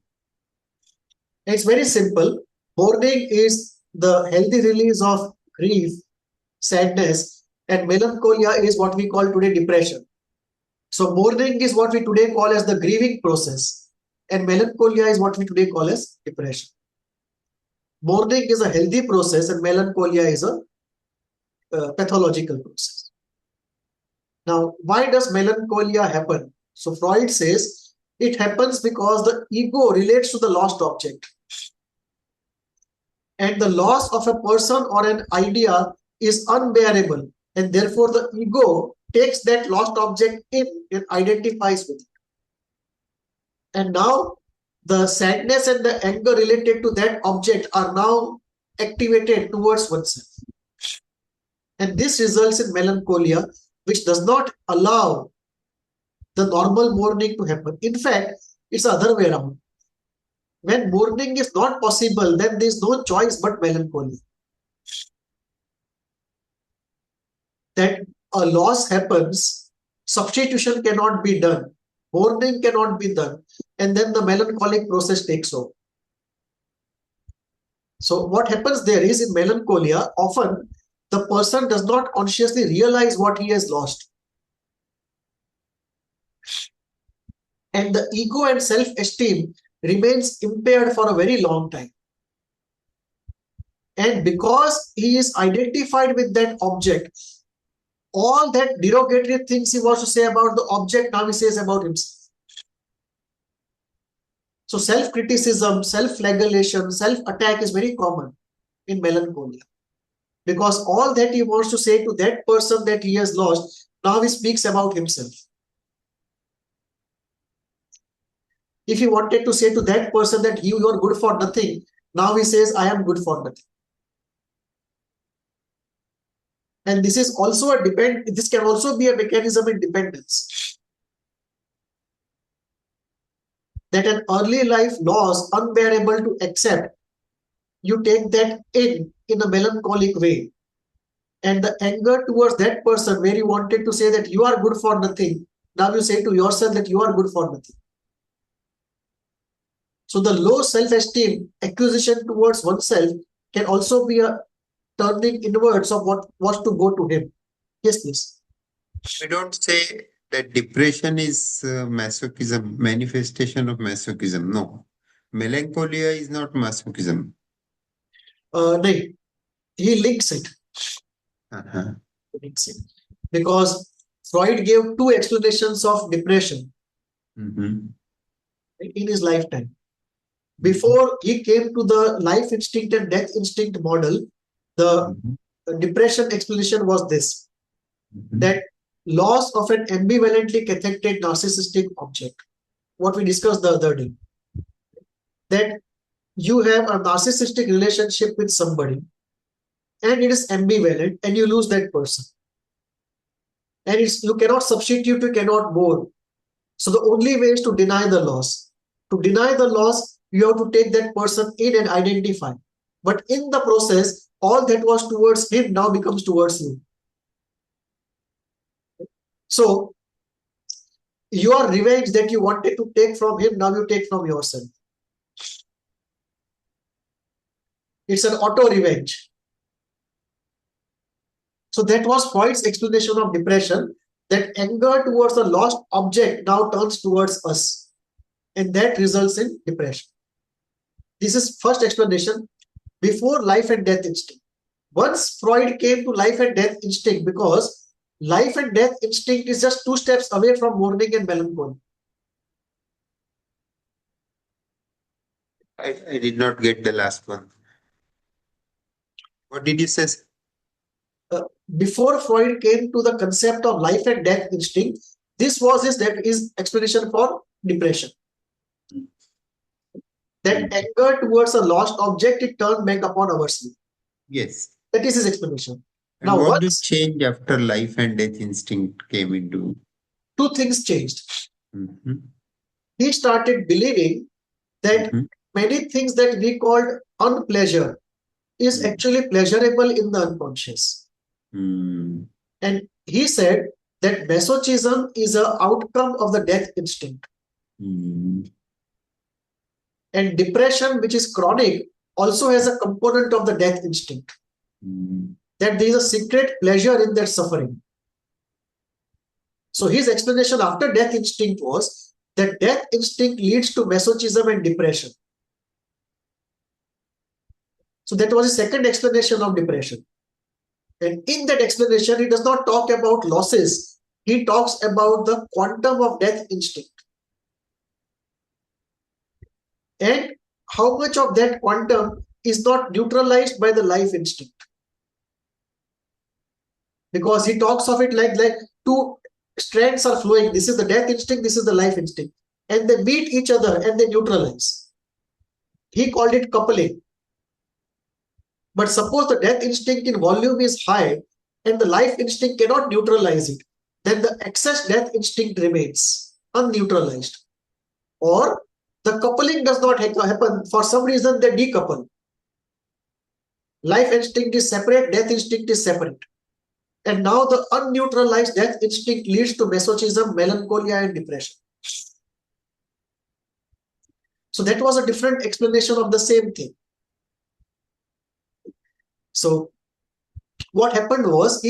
And it's very simple. Mourning is the healthy release of grief, sadness, and melancholia is what we call today depression. So mourning is what we today call as the grieving process, and melancholia is what we today call as depression. Mourning is a healthy process and melancholia is a pathological process. Now, why does melancholia happen? So Freud says it happens because the ego relates to the lost object. and the loss of a person or an idea is unbearable, and therefore the ego takes that lost object in and identifies with it. And now the sadness and the anger related to that object are now activated towards oneself. And this results in melancholia, which does not allow the normal mourning to happen. In fact, it's the other way around. When mourning is not possible, then there is no choice but melancholy. That a loss happens, substitution cannot be done, mourning cannot be done, and then the melancholic process takes over. So what happens there is, in melancholia, often the person does not consciously realize what he has lost. And the ego and self-esteem remains impaired for a very long time. And because he is identified with that object, all that derogatory things he wants to say about the object, now he says about himself. So self-criticism, self-flagellation, self-attack is very common in melancholia. Because all that he wants to say to that person that he has lost, now he speaks about himself. If he wanted to say to that person that you are good for nothing, now he says, I am good for nothing. And this is also this can also be a mechanism in dependence. That an early life loss, unbearable to accept, you take that in a melancholic way. And the anger towards that person where you wanted to say that you are good for nothing, now you say to yourself that you are good for nothing. So the low self-esteem, acquisition towards oneself can also be a turning inwards of what was to go to him. Yes, please. We don't say that depression is masochism, manifestation of masochism. No. Melancholia is not masochism. No, he links it. Because Freud gave two explanations of depression in his lifetime. Before he came to the life instinct and death instinct model, the depression explanation was this, that loss of an ambivalently cathected narcissistic object, what we discussed the other day, that you have a narcissistic relationship with somebody and it is ambivalent and you lose that person. And you cannot substitute, you cannot more. So the only way is to deny the loss. To deny the loss, you have to take that person in and identify. But in the process, all that was towards him now becomes towards you. So your revenge that you wanted to take from him, now you take from yourself. It's an auto revenge. So that was Freud's explanation of depression, that anger towards a lost object now turns towards us. And that results in depression. This is first explanation before life and death instinct. Once Freud came to life and death instinct, because life and death instinct is just 2 steps away from mourning and melancholy. I did not get the last one. What did you say? Before Freud came to the concept of life and death instinct, this was his explanation for depression. That anger towards a lost object, it turned back upon ourselves. Yes. That is his explanation. And now, what did change after life and death instinct came into? 2 things changed. He started believing that many things that we called unpleasure is actually pleasurable in the unconscious. And he said that masochism is an outcome of the death instinct. And depression, which is chronic, also has a component of the death instinct. That there is a secret pleasure in that suffering. So his explanation after death instinct was that death instinct leads to masochism and depression. So that was his second explanation of depression. And in that explanation, he does not talk about losses. He talks about the quantum of death instinct. And how much of that quantum is not neutralized by the life instinct. Because he talks of it like two strands are flowing. This is the death instinct, this is the life instinct. And they meet each other and they neutralize. He called it coupling. But suppose the death instinct in volume is high and the life instinct cannot neutralize it, then the excess death instinct remains unneutralized. Or the coupling does not happen. For some reason, they decouple. Life instinct is separate, death instinct is separate. And now the unneutralized death instinct leads to masochism, melancholia, and depression. So that was a different explanation of the same thing. So what happened was,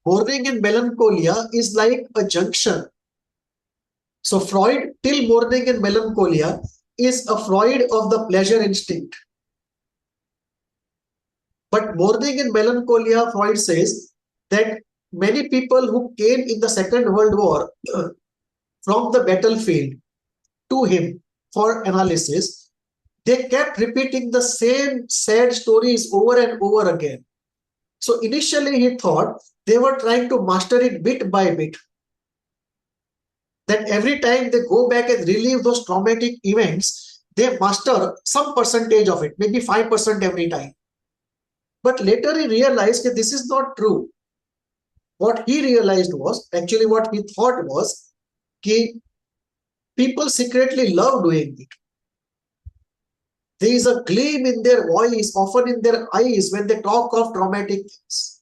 mourning and melancholia is like a junction. So Freud, till mourning and melancholia, is a Freud of the pleasure instinct. But mourning and melancholia, Freud says that many people who came in the Second World War from the battlefield to him for analysis, they kept repeating the same sad stories over and over again. So initially he thought they were trying to master it bit by bit. That every time they go back and relive those traumatic events, they master some percentage of it, maybe 5% every time. But later he realized that this is not true. What he realized was, actually what he thought was, that people secretly love doing it. There is a gleam in their voice, often in their eyes, when they talk of traumatic things.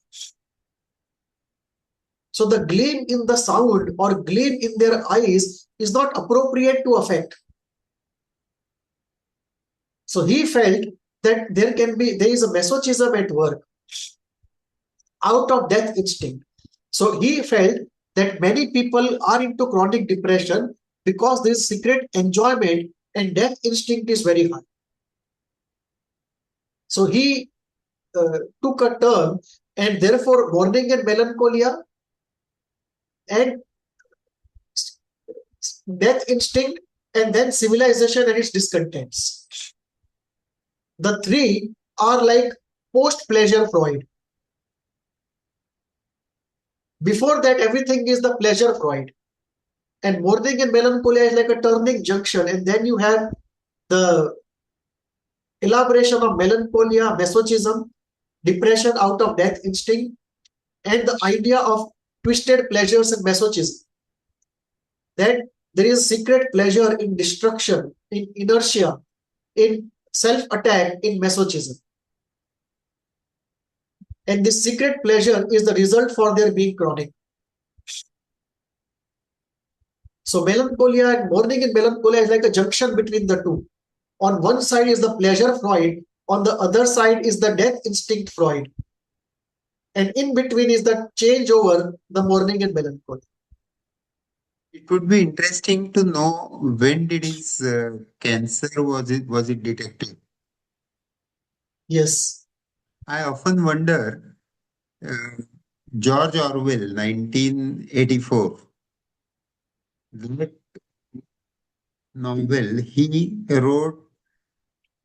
So the gleam in the sound or gleam in their eyes is not appropriate to affect. So he felt that there is a masochism at work out of death instinct. So he felt that many people are into chronic depression because there is secret enjoyment and death instinct is very high. So he took a turn, and therefore mourning and melancholia and death instinct, and then civilization and its discontents. The three are like post-pleasure Freud. Before that, everything is the pleasure Freud. And mourning and melancholia is like a turning junction. And then you have the elaboration of melancholia, masochism, depression out of death instinct, and the idea of twisted pleasures and masochism. That there is secret pleasure in destruction, in inertia, in self-attack, in masochism. And this secret pleasure is the result for their being chronic. So melancholia and mourning and melancholia is like a junction between the two. On one side is the pleasure Freud, on the other side is the death instinct Freud. And in between is the changeover, the mourning and melancholy. It would be interesting to know when did his cancer was it detected? Yes. I often wonder, George Orwell, 1984, that novel, he wrote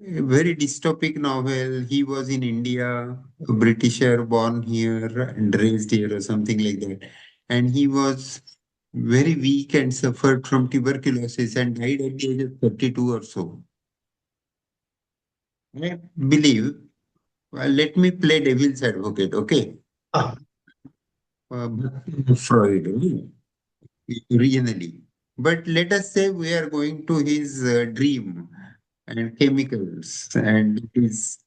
a very dystopic novel. He was in India, a Britisher born here and raised here or something like that. And he was very weak and suffered from tuberculosis and died at the age of 32 or so. I believe, well, let me play devil's advocate, okay? Ah, Freud, originally. But let us say we are going to his dream and chemicals and his.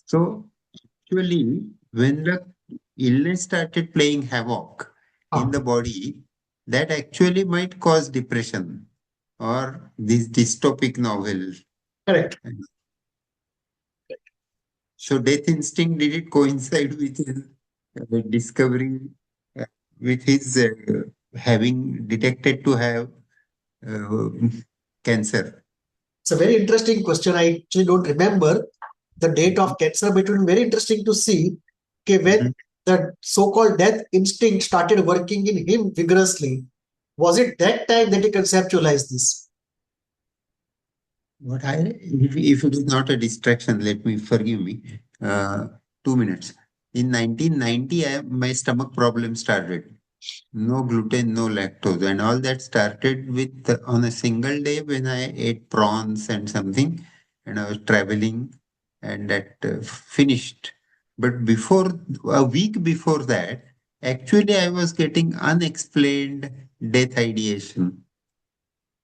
So actually, when the illness started playing havoc in the body, that actually might cause depression or this dystopic novel. correct. So death instinct, did it coincide with his discovery, with his having detected to have cancer? It's a very interesting question. I actually don't remember the date of cancer, but it will be very interesting to see when the so-called death instinct started working in him vigorously. Was it that time that he conceptualized this? If it is not a distraction, let me forgive me. 2 minutes. In 1990, my stomach problem started. No gluten, no lactose, and all that started with on a single day when I ate prawns and something, and I was traveling, and that finished. But before a week before that, actually, I was getting unexplained death ideation,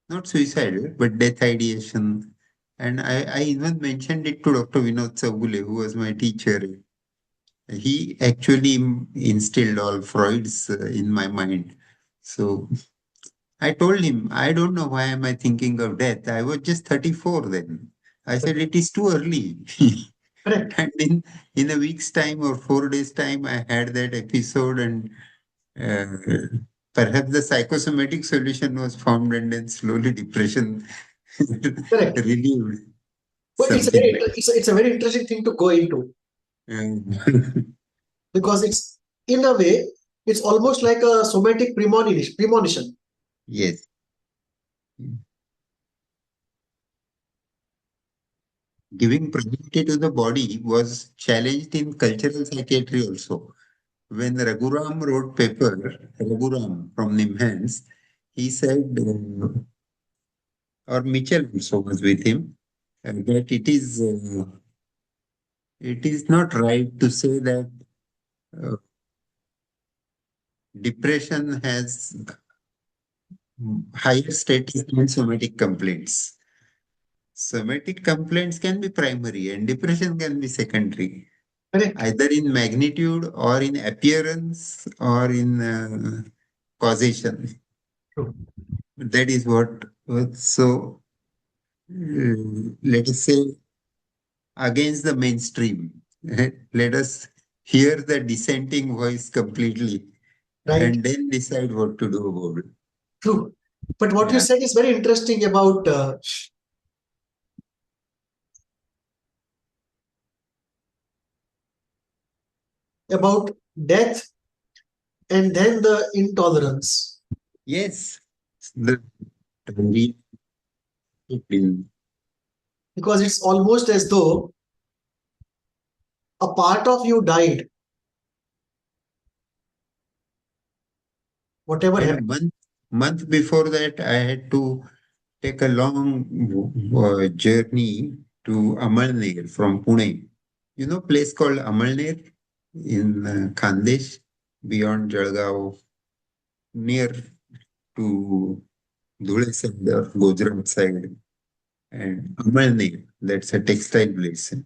not suicidal, but death ideation. And I even mentioned it to Dr. Vinod Savule, who was my teacher. He actually instilled all Freud's in my mind. So I told him, I don't know why am I thinking of death. I was just 34 then. I said, it is too early. Correct. And in a week's time or 4 days' time, I had that episode, and uh, perhaps the psychosomatic solution was found, and then slowly depression Correct. relieved. But Something like it's a very interesting thing to go into, because it's, in a way, it's almost like a somatic premonition. yes. Giving priority to the body was challenged in cultural psychiatry also. When Raghuram wrote paper, Raghuram from Nimhans, he said, or Mitchell also was with him, that it is not right to say that uh, depression has higher status than somatic complaints. Somatic complaints can be primary and depression can be secondary, Correct. either in magnitude or in appearance or in causation. True. That is what. So, let us say against the mainstream. Let us hear the dissenting voice completely Right. and then decide what to do about it. True. But what you Yeah. said is very interesting about death and then the intolerance, Yes. The, the, because it's almost as though a part of you died, whatever and a happened. month before that, I had to take a long journey to Amalner from Pune. You know, place called Amalner in Khandesh, beyond Jalgaon, near to Dhule side or Gujarat side. And Amalner, that's a textile place. And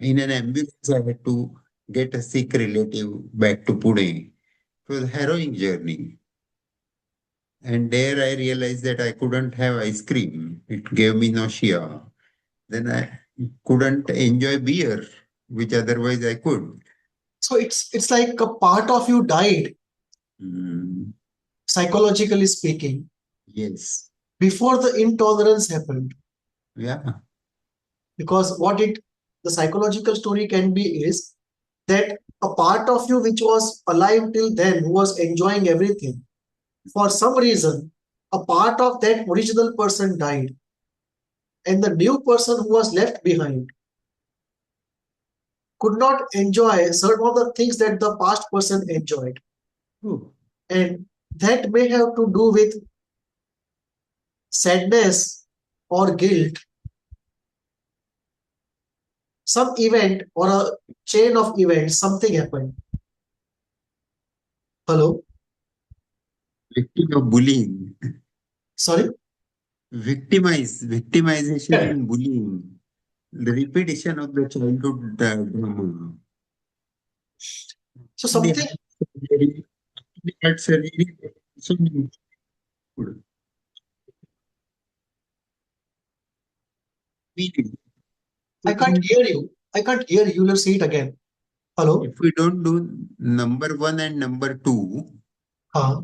in an ambulance, I had to get a sick relative back to Pune. It was a harrowing journey. And there I realized that I couldn't have ice cream. It gave me nausea. Then I couldn't enjoy beer, which otherwise I could. So it's like a part of you died, Mm, psychologically speaking, yes. before the intolerance happened. Yeah. Because the psychological story can be is that a part of you which was alive till then, who was enjoying everything, for some reason, a part of that original person died, and the new person who was left behind could not enjoy certain of the things that the past person enjoyed. True. And that may have to do with sadness or guilt, some event or a chain of events, something happened. Hello? Victim of bullying. Sorry? Victimization Correct. and bullying. The repetition of the childhood drama. So The something, heart surgery, the heart surgery, so good. I can't hear you. I can't hear you. Let's see it again. Hello? If we don't do number one and number two, Huh.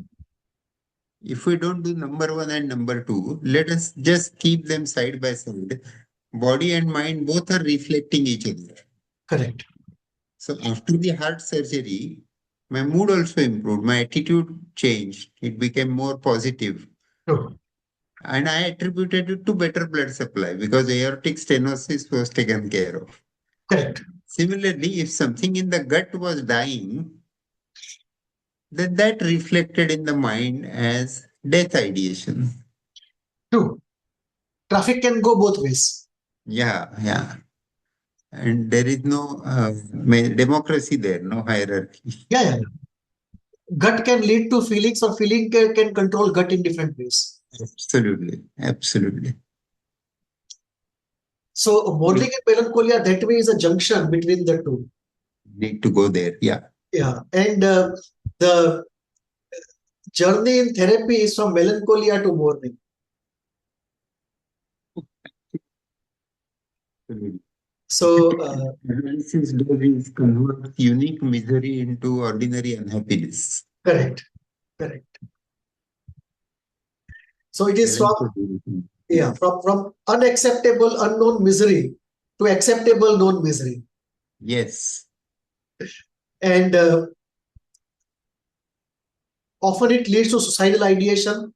if we don't do number one and number two, let us just keep them side by side. Body and mind both are reflecting each other. Correct. So after the heart surgery, my mood also improved. My attitude changed. It became more positive. True. And I attributed it to better blood supply because aortic stenosis was taken care of. Correct. Similarly, if something in the gut was dying, then that reflected in the mind as death ideation. True. Traffic can go both ways. Yeah, yeah. And there is no democracy there, no hierarchy. Yeah, yeah. Gut can lead to feelings, or feeling can control gut in different ways. Absolutely, absolutely. So mourning and melancholia that way is a junction between the two. Need to go there. Yeah. Yeah, and the journey in therapy is from melancholia to mourning. Absolutely. So Analysis does is convert unique misery into ordinary unhappiness. correct, correct. So it is from, Melancholy. yeah, from unacceptable unknown misery to acceptable known misery, Yes. and often it leads to suicidal ideation,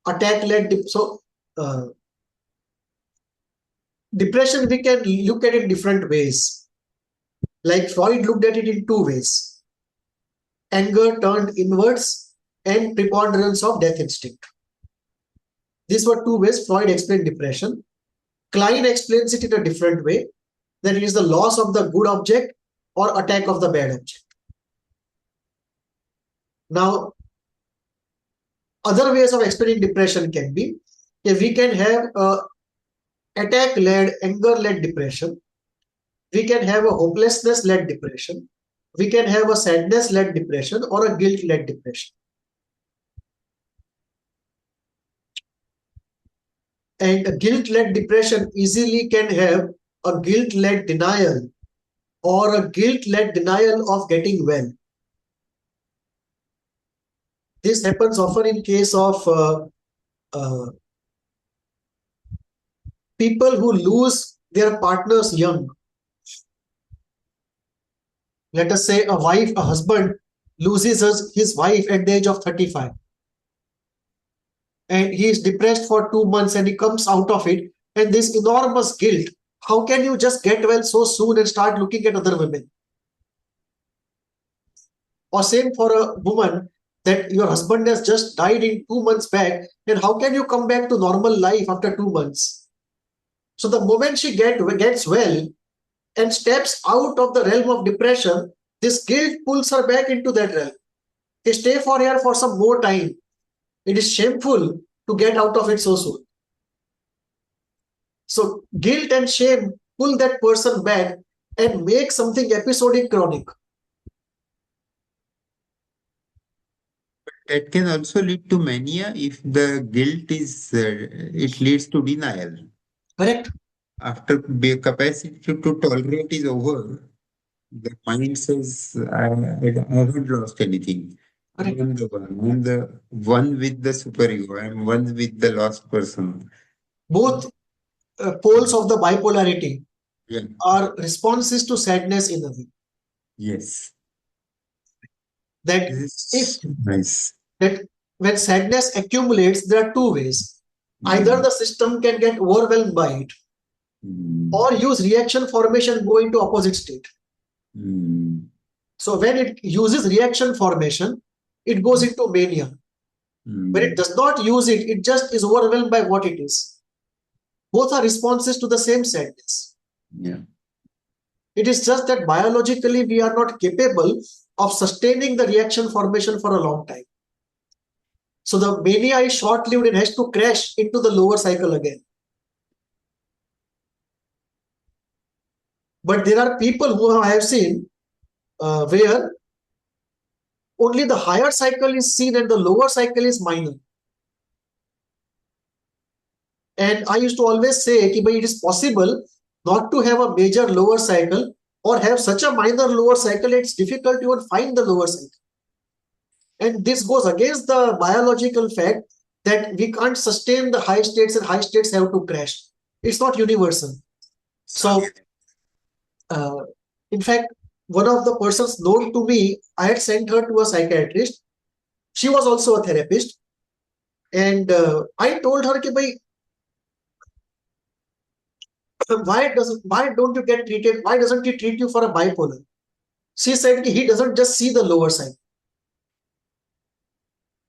attack-led. So depression, we can look at it different ways. Like Freud looked at it in two ways: anger turned inwards and preponderance of death instinct. These were two ways Freud explained depression. Klein explains it in a different way, that it is the loss of the good object or attack of the bad object. Now, other ways of explaining depression can be, if we can have a attack-led, anger-led depression, we can have a hopelessness-led depression, we can have a sadness-led depression, or a guilt-led depression. And a guilt-led depression easily can have a guilt-led denial or a guilt-led denial of getting well. This happens often in case of people who lose their partners young. Let us say a husband loses his wife at the age of 35. And he is depressed for 2 months and he comes out of it. And this enormous guilt. How can you just get well so soon and start looking at other women? Or same for a woman, that your husband has just died in 2 months back. And how can you come back to normal life after 2 months? So the moment she gets well and steps out of the realm of depression, this guilt pulls her back into that realm. They stay for her for some more time. It is shameful to get out of it so soon. So guilt and shame pull that person back and make something episodic chronic. It can also lead to mania if the guilt is, it leads to denial. Correct? After the capacity to tolerate is over, the mind says, I haven't lost anything. I Correct. am the one. I am the one with the superego. I am one with the lost person. Both poles of the bipolarity Yeah. are responses to sadness in a way. Yes. That This if is nice. that when sadness accumulates, there are two ways. Either the system can get overwhelmed by it, or use reaction formation, go into opposite state. So when it uses reaction formation, it goes into mania. When it does not use it, it just is overwhelmed by what it is. Both are responses to the same sadness. Yeah. It is just that biologically we are not capable of sustaining the reaction formation for a long time. So the mania is short-lived and has to crash into the lower cycle again. But there are people who I have seen where only the higher cycle is seen and the lower cycle is minor. And I used to always say, it is possible not to have a major lower cycle or have such a minor lower cycle, it's difficult to even find the lower cycle. And this goes against the biological fact that we can't sustain the high states and high states have to crash. It's not universal. So, in fact, one of the persons known to me, I had sent her to a psychiatrist. She was also a therapist. And I told her, कि भाई, why don't you get treated? Why doesn't he treat you for a bipolar? She said कि he doesn't just see the lower cycle.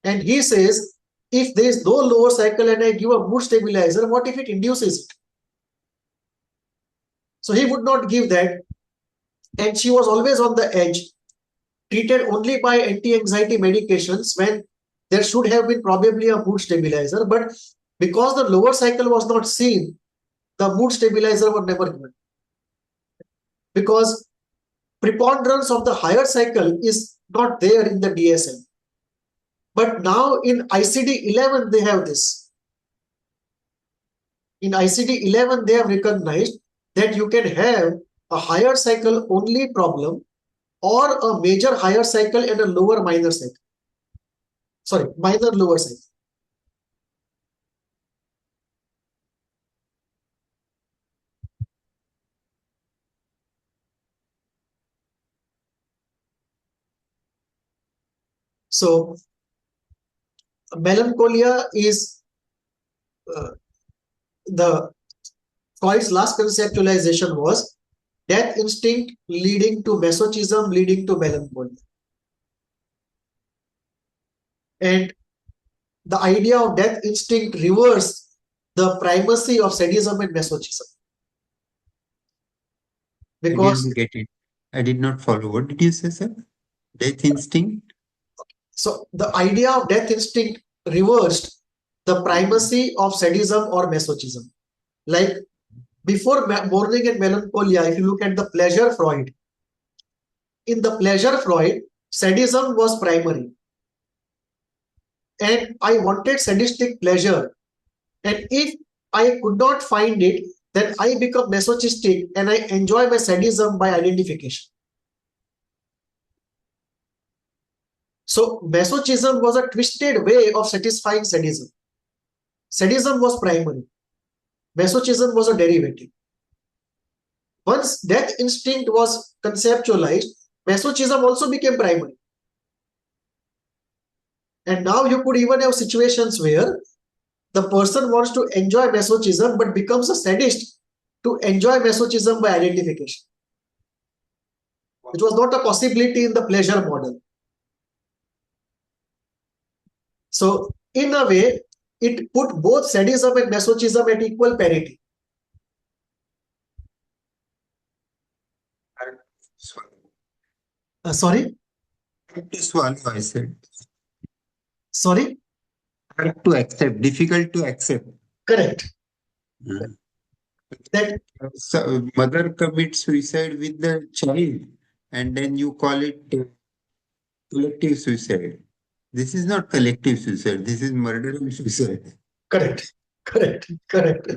And he says, if there is no lower cycle and I give a mood stabilizer, what if it induces it? So he would not give that. And she was always on the edge, treated only by anti-anxiety medications when there should have been probably a mood stabilizer. But because the lower cycle was not seen, the mood stabilizer was never given. Because preponderance of the higher cycle is not there in the DSM. But now in ICD-11, they have this. In ICD-11, they have recognized that you can have a higher cycle only problem or a major higher cycle and a lower minor cycle. Sorry, minor lower cycle. So, melancholia is the Freud's last conceptualization was death instinct leading to masochism, leading to melancholia. And the idea of death instinct reversed the primacy of sadism and masochism. Because I didn't get it. I did not follow. What did you say, sir? Death instinct? so the idea of death instinct reversed the primacy of sadism or masochism. Like before Mourning and Melancholia, if you look at the pleasure Freud, in the pleasure Freud, sadism was primary. And I wanted sadistic pleasure. And if I could not find it, then I become masochistic and I enjoy my sadism by identification. So masochism was a twisted way of satisfying sadism. Sadism was primary. Masochism was a derivative. Once death instinct was conceptualized, masochism also became primary. And now you could even have situations where the person wants to enjoy masochism but becomes a sadist to enjoy masochism by identification, which was not a possibility in the pleasure model. So in a way, it put both sadism and masochism at equal parity. Sorry? Hard to swallow, I said. Sorry? Hard to accept, difficult to accept. Correct. That So mother commits suicide with the child, and then you call it collective suicide. This is not collective suicide. This is murder and suicide. correct. Correct. Correct.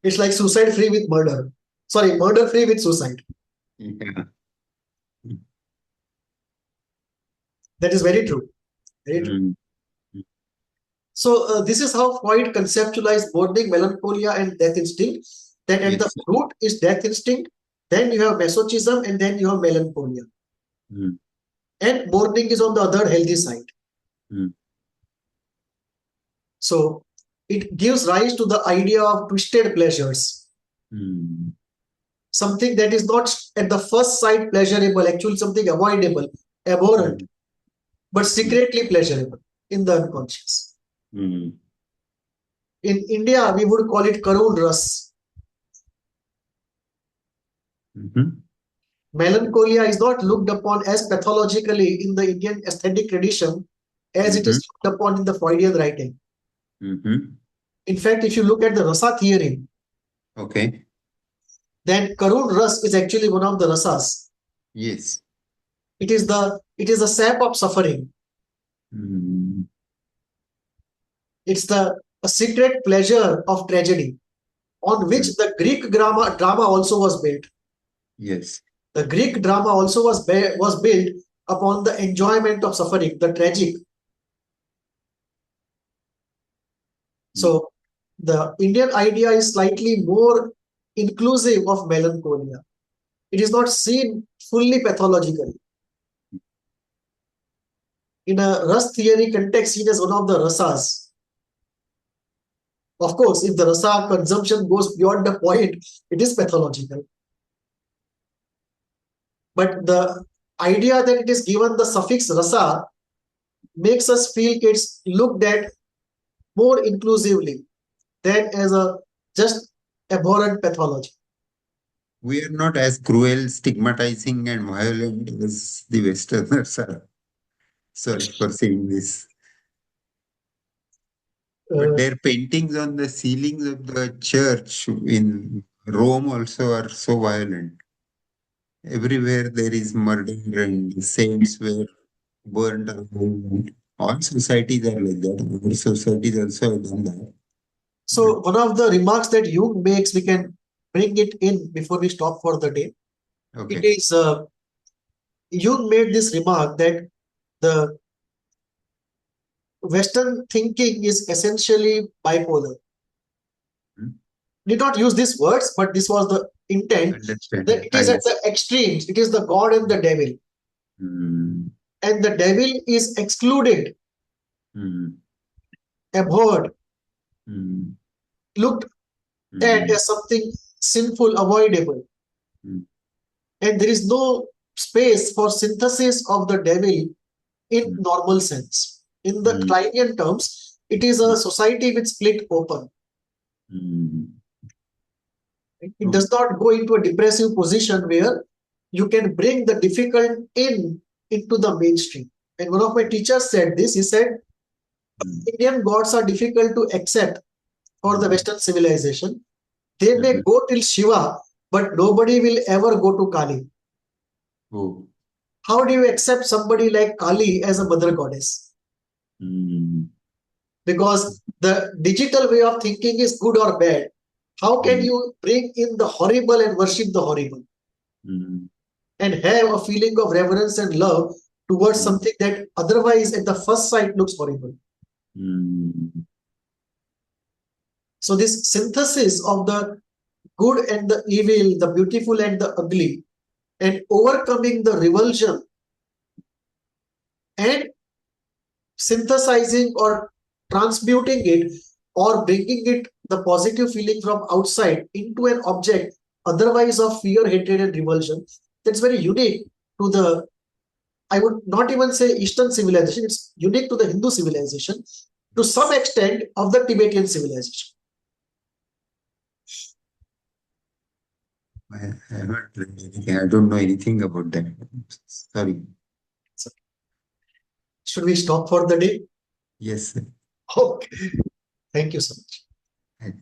It's like suicide free with murder. Sorry, murder free with suicide. Yeah. That is very true. Very true. So this is how Freud conceptualized mourning, melancholia, and death instinct. That at the Yes. root is death instinct, then you have masochism, and then you have melancholia. And mourning is on the other healthy side. So it gives rise to the idea of twisted pleasures. Something that is not at the first sight pleasurable, actually something avoidable, abhorrent, but secretly pleasurable in the unconscious. In India, we would call it Karun Ras. Melancholia is not looked upon as pathologically in the Indian aesthetic tradition as it is looked upon in the Freudian writing. In fact, if you look at the rasa theory, Okay. then Karun Ras is actually one of the rasas. Yes. It is a sap of suffering. It's a secret pleasure of tragedy on which the Greek drama also was built. Yes. The Greek drama also was built upon the enjoyment of suffering, the tragic. So the Indian idea is slightly more inclusive of melancholia. It is not seen fully pathologically. in a ras theory context seen as one of the rasas. Of course, if the rasa consumption goes beyond the point, it is pathological. But the idea that it is given the suffix rasa makes us feel it's looked at more inclusively than as a just abhorrent pathology. We are not as cruel, stigmatizing, and violent as the Westerners are. Sorry for saying this. But their paintings on the ceilings of the church in Rome also are so violent. Everywhere there is murder and saints were burned around. All societies are like that. Our societies also have done that. So one of the remarks that Jung makes, we can bring it in before we stop for the day. Okay. It is Jung made this remark that the Western thinking is essentially bipolar. Did not use these words, but this was the intent. Understand. That it is at the extremes. It is the God and the devil. And the devil is excluded, abhorred, looked at as something sinful, avoidable. And there is no space for synthesis of the devil in normal sense. In the Kleinian terms, it is a society which split open. It does not go into a depressive position where you can bring the difficult into the mainstream. And one of my teachers said this. He said, Indian gods are difficult to accept for the Western civilization. They may go till Shiva, but nobody will ever go to Kali. How do you accept somebody like Kali as a mother goddess? Because the digital way of thinking is good or bad. How can you bring in the horrible and worship the horrible? And have a feeling of reverence and love towards something that otherwise at the first sight looks horrible. So this synthesis of the good and the evil, the beautiful and the ugly, and overcoming the revulsion and synthesizing or transmuting it or bringing it, the positive feeling from outside into an object otherwise of fear, hatred and revulsion, that's very unique to the, I would not even say Eastern civilization, it's unique to the Hindu civilization, to some extent of the Tibetan civilization. I haven't read anything. I don't know anything about that. Sorry. Should we stop for the day? Yes, sir. Okay. Thank you so much.